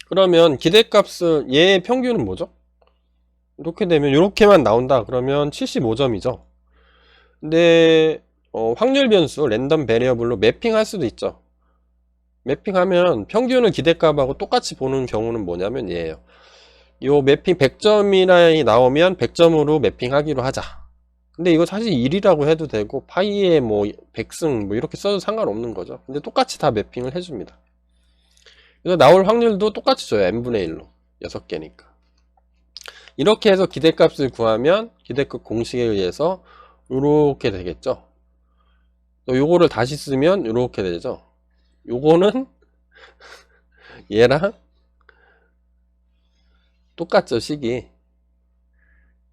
그러면 기대값은 얘의 평균은 뭐죠? 이렇게 되면 이렇게만 나온다 그러면 75점이죠. 근데 확률 변수 랜덤 베리어블로 매핑할 수도 있죠. 매핑하면 평균을 기대값하고 똑같이 보는 경우는 뭐냐면 얘예요. 요 매핑 100점이나 나오면 100점으로 매핑하기로 하자. 근데 이거 사실 1이라고 해도 되고 파이에 뭐 100승 뭐 이렇게 써도 상관없는 거죠. 근데 똑같이 다 매핑을 해줍니다. 그래서 나올 확률도 똑같이 줘요. n분의 1로 6개니까. 이렇게 해서 기대값을 구하면 기대값 공식에 의해서 이렇게 되겠죠. 또 요거를 다시 쓰면 이렇게 되죠. 요거는 얘랑 똑같죠. 식이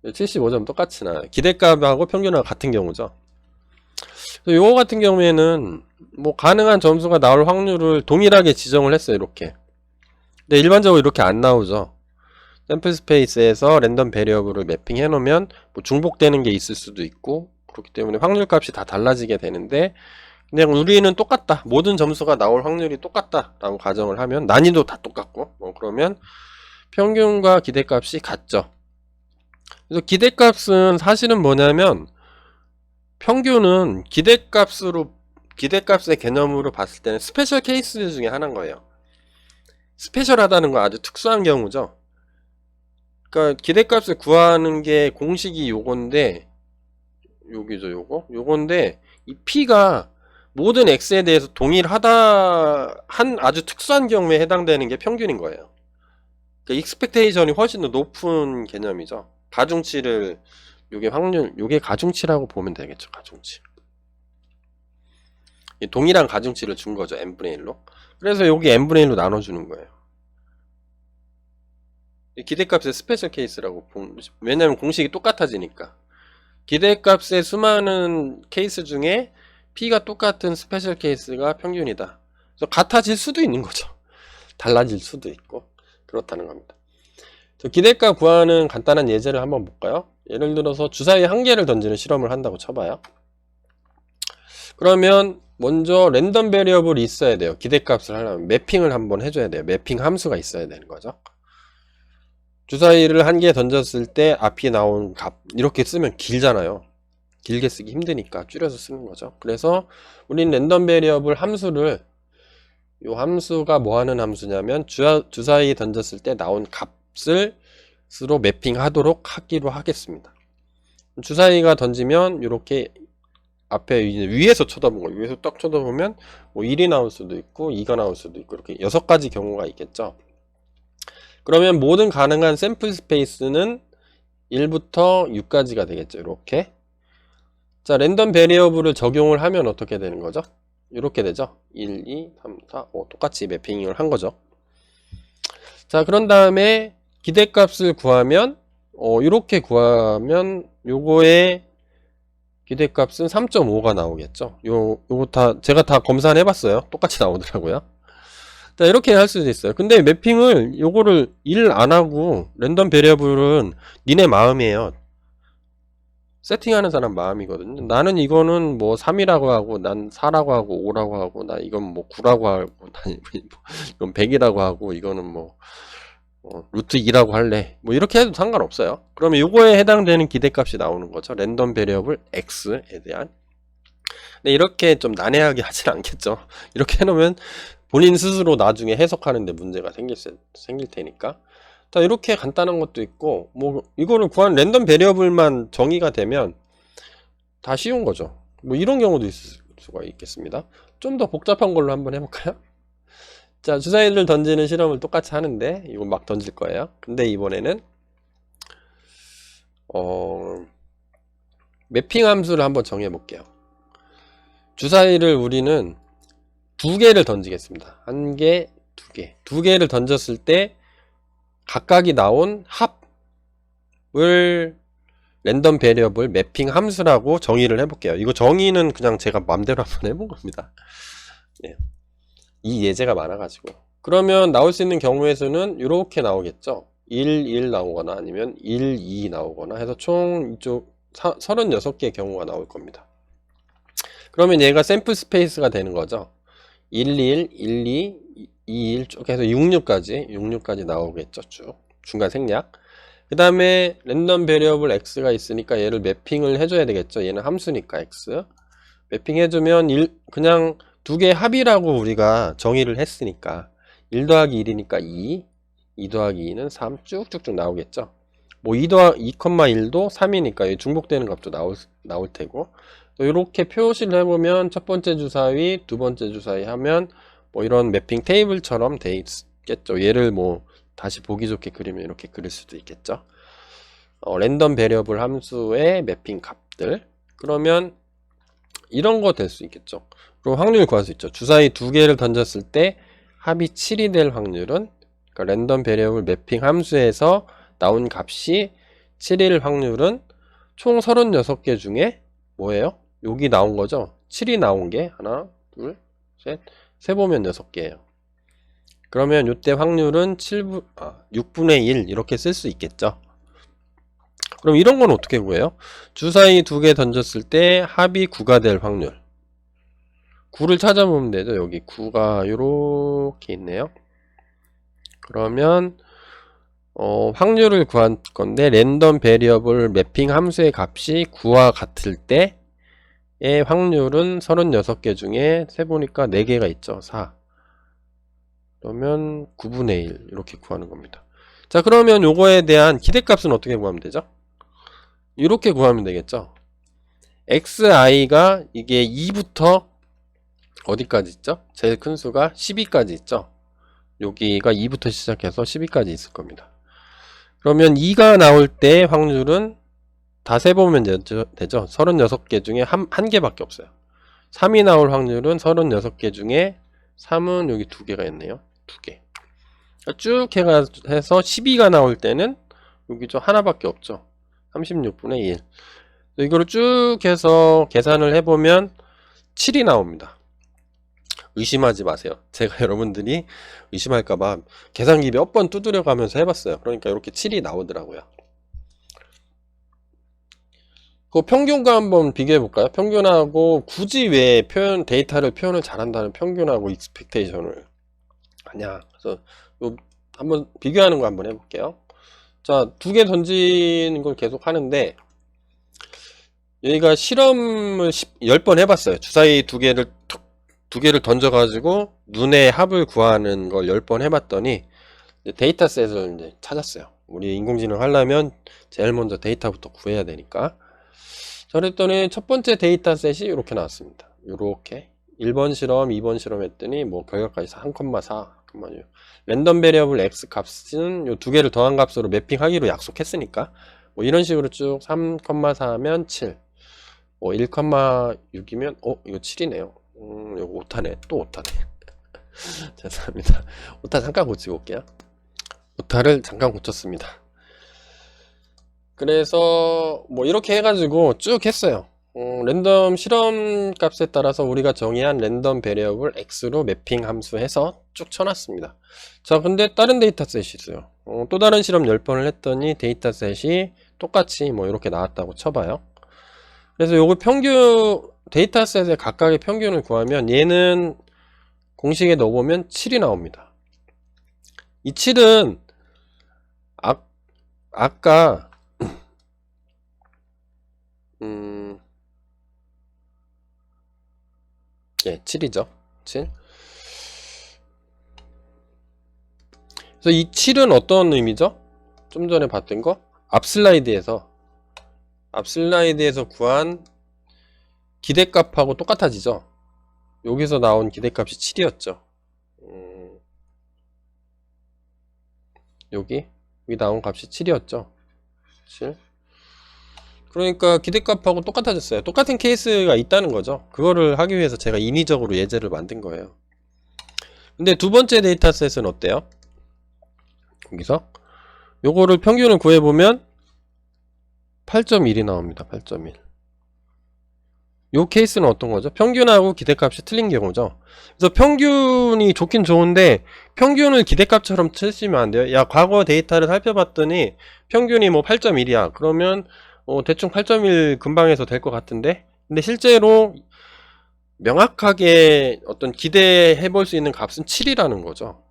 75점 똑같이 나요. 기대값하고 평균하고 같은 경우죠. 요거 같은 경우에는 뭐 가능한 점수가 나올 확률을 동일하게 지정을 했어요. 이렇게. 근데 일반적으로 이렇게 안 나오죠. 샘플 스페이스에서 랜덤 베리어블을 매핑해 놓으면 뭐 중복되는 게 있을 수도 있고 그렇기 때문에 확률 값이 다 달라지게 되는데 그냥 우리는 똑같다. 모든 점수가 나올 확률이 똑같다 라고 가정을 하면 난이도 다 똑같고 뭐 그러면 평균과 기대값이 같죠. 그래서 기대값은 사실은 뭐냐면 평균은 기대값의 개념으로 봤을 때는 스페셜 케이스 중에 하나인 거예요. 스페셜하다는 건 아주 특수한 경우죠. 그러니까 기대값을 구하는 게 공식이 요건데 여기죠. 요건데 이 P가 모든 X에 대해서 동일하다 한 아주 특수한 경우에 해당되는 게 평균인 거예요. 그러니까 익스펙테이션이 훨씬 더 높은 개념이죠. 가중치를 요게 가중치라고 보면 되겠죠. 가중치. 동일한 가중치를 준 거죠. n분의 1로. 그래서 여기 n분의 1로 나눠주는 거예요. 기대값의 스페셜 케이스라고 왜냐면 공식이 똑같아지니까. 기대값의 수많은 케이스 중에 P가 똑같은 스페셜 케이스가 평균이다. 그래서 같아질 수도 있는 거죠. 달라질 수도 있고 그렇다는 겁니다. 기대값 구하는 간단한 예제를 한번 볼까요? 예를 들어서 주사위 한 개를 던지는 실험을 한다고 쳐봐요. 그러면 먼저 랜덤 베리어블이 있어야 돼요. 기대값을 하려면 매핑을 한번 해줘야 돼요. 매핑 함수가 있어야 되는 거죠. 주사위를 한 개 던졌을 때 앞이 나온 값 이렇게 쓰면 길잖아요. 길게 쓰기 힘드니까 줄여서 쓰는 거죠. 그래서 우린 랜덤 베리어블 함수를, 이 함수가 뭐 하는 함수냐면 주사위 던졌을 때 나온 값을 스로 매핑하도록 하기로 하겠습니다. 주사위가 던지면 이렇게 앞에 위에서 쳐다본 거예요. 위에서 딱 쳐다보면 뭐 1이 나올 수도 있고 2가 나올 수도 있고 이렇게 6가지 경우가 있겠죠. 그러면 모든 가능한 샘플 스페이스는 1부터 6까지가 되겠죠. 이렇게. 자, 랜덤 베리어블을 적용을 하면 어떻게 되는 거죠? 이렇게 되죠. 1, 2, 3, 4, 5 똑같이 매핑을 한 거죠. 자, 그런 다음에 기대값을 구하면 이렇게 구하면 요거의 기대값은 3.5가 나오겠죠. 요거 제가 다 검사해 봤어요. 똑같이 나오더라고요. 자, 이렇게 할 수도 있어요. 근데 매핑을 요거를 1 안 하고 랜덤 베리어블은 니네 마음이에요. 세팅하는 사람 마음이거든요. 나는 이거는 뭐 3이라고 하고 난 4라고 하고 5라고 하고 나 이건 뭐 9라고 하고 난 이건 100이라고 하고 이거는 뭐 루트 2라고 할래. 뭐 이렇게 해도 상관없어요. 그러면 요거에 해당되는 기대값이 나오는 거죠. 랜덤 베리어블 x에 대한. 근데 이렇게 좀 난해하게 하진 않겠죠. 이렇게 해놓으면 본인 스스로 나중에 해석하는데 문제가 생길 테니까. 자, 이렇게 간단한 것도 있고, 뭐 이거를 구한 랜덤 베리어블만 정의가 되면 다 쉬운 거죠. 뭐 이런 경우도 있을 수가 있겠습니다. 좀 더 복잡한 걸로 한번 해볼까요? 자, 주사위를 던지는 실험을 똑같이 하는데 이거 막 던질 거예요. 근데 이번에는 매핑 함수를 한번 정해 볼게요. 주사위를 우리는 2개를 던지겠습니다. 1개, 2개. 2개를 던졌을 때 각각이 나온 합을 랜덤 베리어블 매핑 함수라고 정의를 해볼게요. 이거 정의는 그냥 제가 맘대로 한번 해본 겁니다. 네. 이 예제가 많아가지고. 그러면 나올 수 있는 경우의 수는 이렇게 나오겠죠. 1, 1 나오거나 아니면 1, 2 나오거나 해서 총 이쪽 36개의 경우가 나올 겁니다. 그러면 얘가 샘플 스페이스가 되는 거죠. 1, 1, 1, 2, 2, 1 쭉 해서 66까지 나오겠죠. 쭉. 중간 생략. 그 다음에 랜덤 베리어블 x가 있으니까 얘를 매핑을 해줘야 되겠죠. 얘는 함수니까 x. 매핑 해주면 그냥 2개의 합이라고 우리가 정의를 했으니까 1 더하기 1이니까 2, 2 더하기 2는 3 쭉쭉쭉 나오겠죠. 뭐 2,1도 3이니까 중복되는 값도 나올 테고, 이렇게 표시를 해보면 첫 번째 주사위, 두 번째 주사위 하면 뭐 이런 매핑 테이블처럼 돼 있겠죠. 얘를 뭐 다시 보기 좋게 그리면 이렇게 그릴 수도 있겠죠. 랜덤 베리어블 함수의 매핑 값들. 그러면 이런 거 될 수 있겠죠. 그럼 확률 구할 수 있죠. 주사위 2개를 던졌을 때 합이 7이 될 확률은, 그러니까 랜덤 베리어블 매핑 함수에서 나온 값이 7일 확률은 총 36개 중에 뭐예요? 여기 나온 거죠. 7이 나온 게 하나, 둘, 셋, 세보면 6개예요. 그러면 이때 확률은 6분의 1 이렇게 쓸 수 있겠죠. 그럼 이런 건 어떻게 구해요? 주사위 2개 던졌을 때 합이 9가 될 확률. 9를 찾아보면 되죠. 여기 9가 이렇게 있네요. 그러면 확률을 구한 건데 랜덤 베리어블 매핑 함수의 값이 9와 같을 때의 확률은 36개 중에 세보니까 4개가 있죠. 4. 그러면 9분의 1 이렇게 구하는 겁니다. 자, 그러면 요거에 대한 기대값은 어떻게 구하면 되죠? 이렇게 구하면 되겠죠. xi가 이게 2부터 어디까지 있죠? 제일 큰 수가 12까지 있죠. 여기가 2부터 시작해서 12까지 있을 겁니다. 그러면 2가 나올 때 확률은 다 세보면 되죠. 36개 중에 한 개밖에 없어요. 3이 나올 확률은 36개 중에 3은 여기 2개가 있네요. 2개. 쭉 해서 12가 나올 때는 여기 하나밖에 없죠. 36분의 1. 이거를 쭉 해서 계산을 해보면 7이 나옵니다. 의심하지 마세요. 제가 여러분들이 의심할까봐 계산기 몇 번 두드려 가면서 해봤어요. 그러니까 이렇게 7이 나오더라고요. 그 평균과 한번 비교해 볼까요? 평균하고 굳이 왜 데이터를 표현을 잘한다는 평균하고 익스펙테이션을 하냐. 그래서 요 한번 비교하는 거 한번 해볼게요. 자, 2개 던지는 걸 계속 하는데, 여기가 실험을 10번 해봤어요. 주사위 2개를 던져가지고 눈의 합을 구하는 걸 10번 해봤더니 데이터셋을 이제 찾았어요. 우리 인공지능 하려면 제일 먼저 데이터부터 구해야 되니까. 자, 그랬더니 첫 번째 데이터셋이 이렇게 나왔습니다. 이렇게 1번 실험, 2번 실험 했더니 뭐 결과까지 3,4, 랜덤 베리어블 x 값은 요 2개를 더한 값으로 매핑하기로 약속했으니까 뭐 이런 식으로 쭉 3,4면 7, 뭐 1,6이면 이거 7이네요. 이거 오타네. 또 오타네. 죄송합니다. 오타 잠깐 고치고 올게요. 오타를 잠깐 고쳤습니다. 그래서 뭐 이렇게 해가지고 쭉 했어요. 랜덤 실험 값에 따라서 우리가 정의한 랜덤 베리어블 x로 매핑 함수 해서 쭉 쳐놨습니다. 자, 근데 다른 데이터셋이 있어요. 또 다른 실험 10번을 했더니 데이터셋이 똑같이 뭐 이렇게 나왔다고 쳐봐요. 그래서 요거 데이터셋의 각각의 평균을 구하면 얘는 공식에 넣어보면 7이 나옵니다. 이 7은 아까 예, 7이죠. 7. 그래서 이 7은 어떤 의미죠? 좀 전에 봤던 거? 앞 슬라이드에서 구한 기대값하고 똑같아지죠. 여기서 나온 기대값이 7이었죠. 여기 나온 값이 7이었죠. 7. 그러니까 기대값하고 똑같아졌어요. 똑같은 케이스가 있다는 거죠. 그거를 하기 위해서 제가 인위적으로 예제를 만든 거예요. 근데 두 번째 데이터셋은 어때요? 여기서 요거를 평균을 구해보면 8.1이 나옵니다. 8.1. 요 케이스는 어떤 거죠? 평균하고 기대값이 틀린 경우죠. 그래서 평균이 좋긴 좋은데 평균을 기대값처럼 쓰시면 안 돼요. 야, 과거 데이터를 살펴봤더니 평균이 뭐 8.1이야. 그러면 대충 8.1 근방에서 될 것 같은데, 근데 실제로 명확하게 어떤 기대해 볼 수 있는 값은 7이라는 거죠.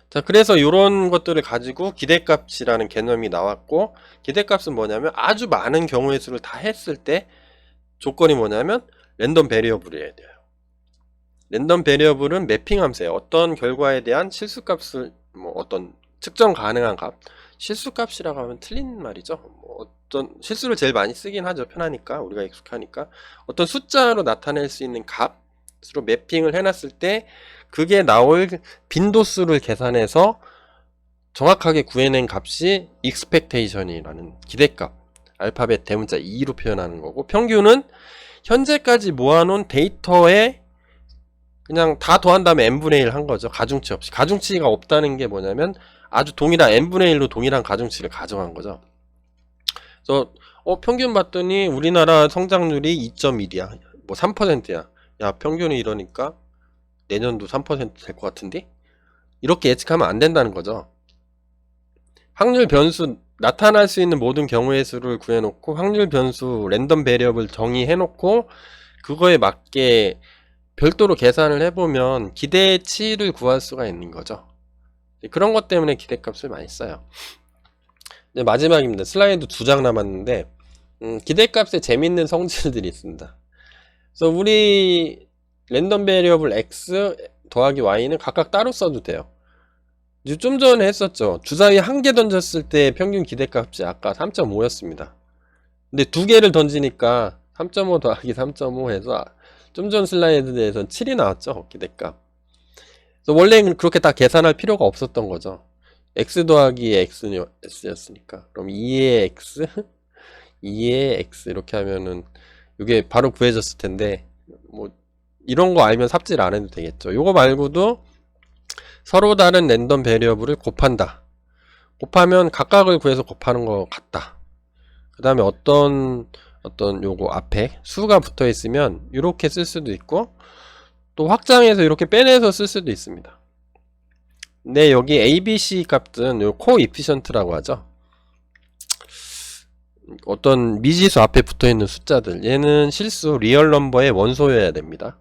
자, 그래서 이런 것들을 가지고 기대값이라는 개념이 나왔고, 기대값은 뭐냐면 아주 많은 경우의 수를 다 했을 때 조건이 뭐냐면 랜덤 베리어블이어야 돼요. 랜덤 베리어블은 매핑 함수예요. 어떤 결과에 대한 실수값을 뭐 어떤 측정 가능한 값, 실수값이라고 하면 틀린 말이죠. 뭐 어떤 실수를 제일 많이 쓰긴 하죠. 편하니까, 우리가 익숙하니까. 어떤 숫자로 나타낼 수 있는 값으로 매핑을 해놨을 때 그게 나올 빈도수를 계산해서 정확하게 구해낸 값이 expectation이라는 기대값, 알파벳 대문자 2로 표현하는 거고, 평균은 현재까지 모아놓은 데이터에 그냥 다 더한 다음에 n분의 1 한 거죠. 가중치 없이. 가중치가 없다는 게 뭐냐면 아주 동일한 n분의 1로 동일한 가중치를 가정한 거죠. 그래서 평균 봤더니 우리나라 성장률이 2.1이야. 뭐 3%야. 야, 평균이 이러니까 내년도 3% 될 것 같은데? 이렇게 예측하면 안 된다는 거죠. 확률 변수, 나타날 수 있는 모든 경우의 수를 구해놓고 확률 변수 랜덤 베리어블 정의해놓고 그거에 맞게 별도로 계산을 해보면 기대치를 구할 수가 있는 거죠. 그런 것 때문에 기대값을 많이 써요. 이제 마지막입니다. 슬라이드 2장 남았는데 기대값에 재밌는 성질들이 있습니다. 그래서 우리 랜덤 베리어블 x 더하기 y는 각각 따로 써도 돼요. 좀 전에 했었죠. 주사위 1개 던졌을 때 평균 기대값이 아까 3.5였습니다. 근데 2개를 던지니까 3.5 더하기 3.5 해서 좀 전 슬라이드에서 7이 나왔죠. 기대값. 그래서 원래는 그렇게 다 계산할 필요가 없었던 거죠. x 더하기 x였으니까. 그럼 2의 x, 2의 x 이렇게 하면은 이게 바로 구해졌을 텐데, 뭐 이런 거 알면 삽질 안 해도 되겠죠. 요거 말고도 서로 다른 랜덤 베리어블을 곱한다. 곱하면 각각을 구해서 곱하는 것 같다. 그 다음에 어떤 요거 앞에 수가 붙어 있으면 이렇게 쓸 수도 있고, 또 확장해서 이렇게 빼내서 쓸 수도 있습니다. 근데 여기 ABC 값은 요 코이피션트라고 하죠. 어떤 미지수 앞에 붙어있는 숫자들, 얘는 실수 리얼 넘버의 원소여야 됩니다.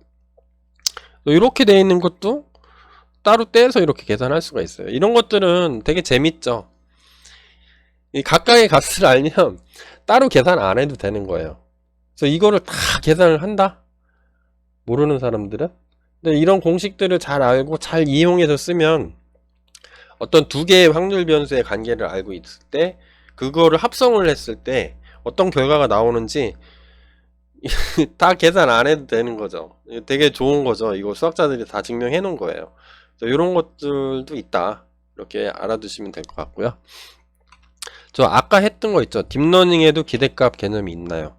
이렇게 되어 있는 것도 따로 떼서 이렇게 계산할 수가 있어요. 이런 것들은 되게 재밌죠. 이 각각의 값을 알면 따로 계산 안 해도 되는 거예요. 그래서 이거를 다 계산을 한다? 모르는 사람들은? 근데 이런 공식들을 잘 알고 잘 이용해서 쓰면 어떤 두 개의 확률 변수의 관계를 알고 있을 때 그거를 합성을 했을 때 어떤 결과가 나오는지 다 계산 안 해도 되는 거죠. 되게 좋은 거죠. 이거 수학자들이 다 증명해 놓은 거예요. 이런 것들도 있다. 이렇게 알아두시면 될 것 같고요. 저 아까 했던 거 있죠. 딥러닝에도 기대값 개념이 있나요?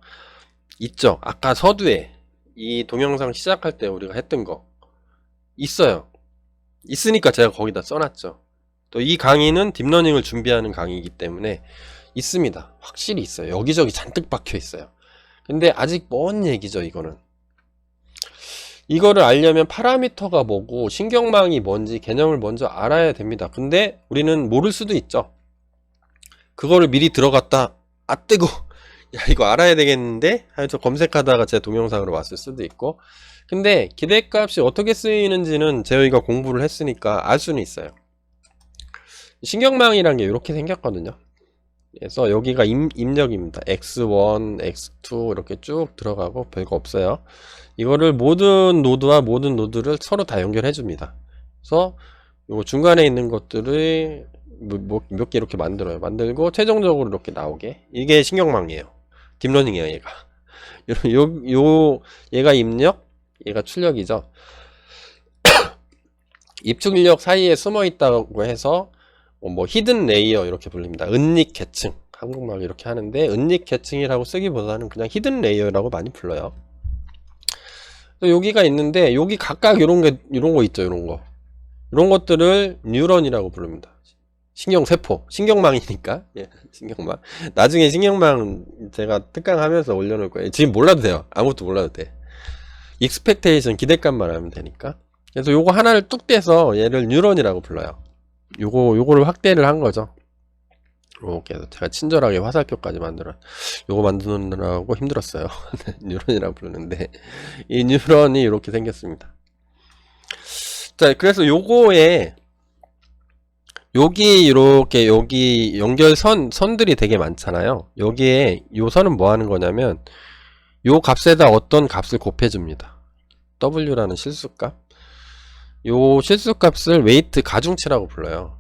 있죠. 아까 서두에 이 동영상 시작할 때 우리가 했던 거 있어요. 있으니까 제가 거기다 써놨죠. 또 이 강의는 딥러닝을 준비하는 강의이기 때문에 있습니다. 확실히 있어요. 여기저기 잔뜩 박혀 있어요. 근데 아직 먼 얘기죠. 이거는 이거를 알려면 파라미터가 뭐고 신경망이 뭔지 개념을 먼저 알아야 됩니다. 근데 우리는 모를 수도 있죠. 그거를 미리 들어갔다 뜨고 야 이거 알아야 되겠는데 하여튼 검색하다가 제 동영상으로 왔을 수도 있고. 근데 기대값이 어떻게 쓰이는지는 저희가 공부를 했으니까 알 수는 있어요. 신경망이란 게 이렇게 생겼거든요. 그래서 여기가 입력입니다. x1, x2 이렇게 쭉 들어가고 별거 없어요. 이거를 모든 노드와 모든 노드를 서로 다 연결해 줍니다. 그래서 요 중간에 있는 것들을 몇 개 이렇게 만들고 최종적으로 이렇게 나오게. 이게 신경망이에요. 딥러닝이에요. 얘가 얘가 입력, 얘가 출력이죠. 입출력 사이에 숨어 있다고 해서 뭐 히든 레이어 이렇게 불립니다. 은닉 계층, 한국말 이렇게 하는데 은닉 계층이라고 쓰기보다는 그냥 히든 레이어라고 많이 불러요. 여기가 있는데 여기 각각 이런 거 있죠. 이런 것들을 뉴런이라고 부릅니다. 신경세포, 신경망이니까. 예, 신경망. 나중에 신경망 제가 특강하면서 올려놓을 거예요. 지금 몰라도 돼요. 아무것도 몰라도 돼. 익스펙테이션, 기대값만 알면 되니까. 그래서 요거 하나를 뚝 떼서 얘를 뉴런이라고 불러요. 요거를 확대를 한 거죠. 이렇게 해서 제가 친절하게 화살표까지 요거 만드느라고 힘들었어요. 뉴런이라고 부르는데 이 뉴런이 이렇게 생겼습니다. 자, 그래서 요거에 여기 연결선들이 되게 많잖아요. 여기에 요 선은 뭐 하는 거냐면 요 값에다 어떤 값을 곱해줍니다. W라는 실수값. 요 실수값을 웨이트 가중치라고 불러요.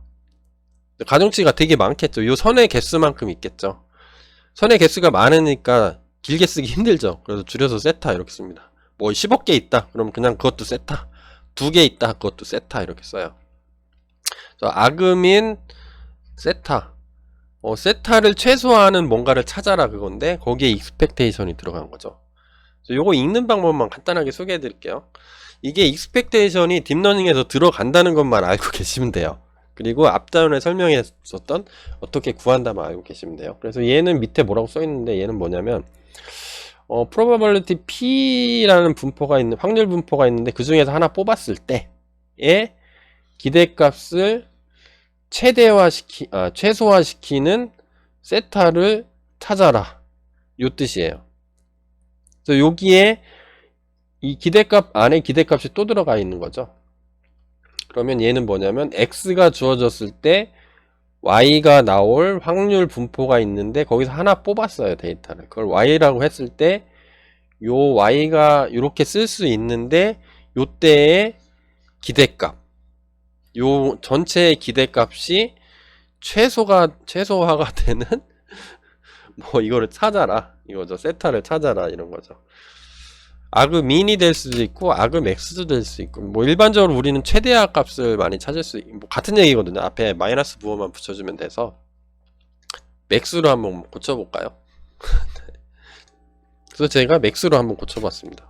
가중치가 되게 많겠죠. 요 선의 개수만큼 있겠죠. 선의 개수가 많으니까 길게 쓰기 힘들죠. 그래서 줄여서 세타 이렇게 씁니다. 뭐 10억 개 있다 그럼 그냥 그것도 세타, 2개 있다 그것도 세타 이렇게 써요. 아그민 세타, 세타를 최소화하는 뭔가를 찾아라 그건데 거기에 익스펙테이션이 들어간 거죠. 요거 읽는 방법만 간단하게 소개해 드릴게요. 이게 익스펙테이션이 딥러닝에서 들어간다는 것만 알고 계시면 돼요. 그리고 앞전에 설명했었던 어떻게 구한다만 알고 계시면 돼요. 그래서 얘는 밑에 뭐라고 써 있는데 얘는 뭐냐면 probability P라는 분포가 있는 확률 분포가 있는데 그 중에서 하나 뽑았을 때의 기대값을 최소화시키는 세타를 찾아라. 요 뜻이에요. 그래서 여기에 이 기대값 안에 기대값이 또 들어가 있는 거죠. 그러면 얘는 뭐냐면 x가 주어졌을 때 y가 나올 확률 분포가 있는데 거기서 하나 뽑았어요. 데이터를. 그걸 y라고 했을 때 요 y가 이렇게 쓸 수 있는데 요때의 기대값, 요 전체의 기대값이 최소화가 되는 뭐 이거를 찾아라 이거죠. 세타를 찾아라 이런 거죠. 아그민이 될 수도 있고 아그맥스도 될 수 있고, 뭐 일반적으로 우리는 최대화 값을 많이 찾을 수 있고, 뭐 같은 얘기거든요. 앞에 마이너스 부호만 붙여주면 돼서 맥스로 한번 고쳐볼까요? 그래서 제가 맥스로 한번 고쳐봤습니다.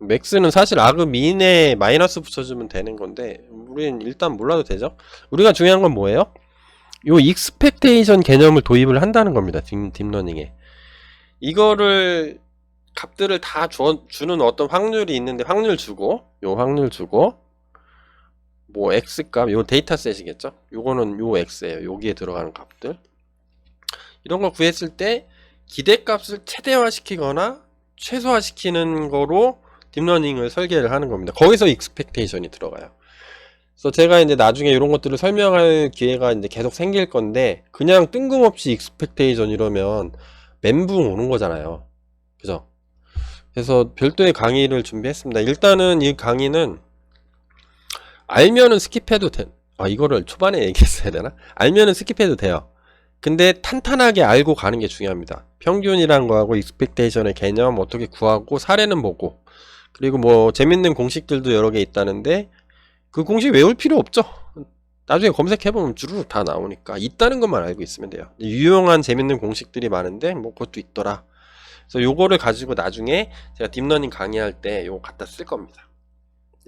맥스는 사실 아그민에 마이너스 붙여주면 되는 건데 우리는 일단 몰라도 되죠. 우리가 중요한 건 뭐예요? 요 익스펙테이션 개념을 도입을 한다는 겁니다. 딥러닝에. 이거를 값들을 다 주는 어떤 확률이 있는데 확률 주고 요 확률 주고 뭐 x값 요 데이터셋이겠죠. 요거는 요 x예요. 여기에 들어가는 값들 이런 걸 구했을 때 기대값을 최대화시키거나 최소화시키는 거로 딥러닝을 설계를 하는 겁니다. 거기서 익스펙테이션이 들어가요. 그래서 제가 이제 나중에 이런 것들을 설명할 기회가 이제 계속 생길 건데 그냥 뜬금없이 익스펙테이션 이러면 멘붕 오는 거잖아요. 그죠? 그래서 별도의 강의를 준비했습니다. 일단은 이 강의는 알면은 스킵해도 이거를 초반에 얘기했어야 되나? 알면은 스킵해도 돼요. 근데 탄탄하게 알고 가는 게 중요합니다. 평균이란 거하고 익스펙테이션의 개념 어떻게 구하고 사례는 보고 그리고 뭐 재밌는 공식들도 여러 개 있다는데 그 공식 외울 필요 없죠. 나중에 검색해보면 주르륵 다 나오니까 있다는 것만 알고 있으면 돼요. 유용한 재밌는 공식들이 많은데 뭐 그것도 있더라. 그래서 요거를 가지고 나중에 제가 딥러닝 강의할 때 요거 갖다 쓸 겁니다.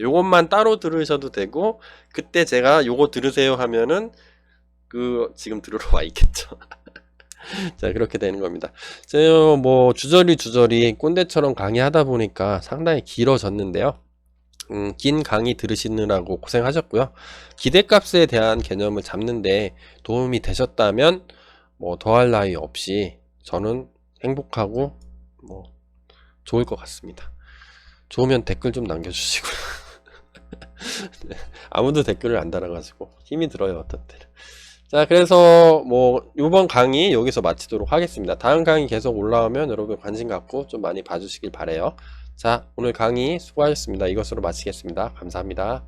요것만 따로 들으셔도 되고 그때 제가 요거 들으세요 하면은 그 지금 들으러 와 있겠죠. 자 그렇게 되는 겁니다. 제가 뭐 주저리 꼰대처럼 강의하다 보니까 상당히 길어졌는데요. 긴 강의 들으시느라고 고생하셨고요. 기대값에 대한 개념을 잡는데 도움이 되셨다면 뭐 더할 나위 없이 저는 행복하고 뭐 좋을 것 같습니다. 좋으면 댓글 좀 남겨주시고요. 네, 아무도 댓글을 안 달아가지고 힘이 들어요 어떤 때는. 자 그래서 뭐 이번 강의 여기서 마치도록 하겠습니다. 다음 강의 계속 올라오면 여러분 관심 갖고 좀 많이 봐주시길 바래요. 자 오늘 강의 수고하셨습니다. 이것으로 마치겠습니다. 감사합니다.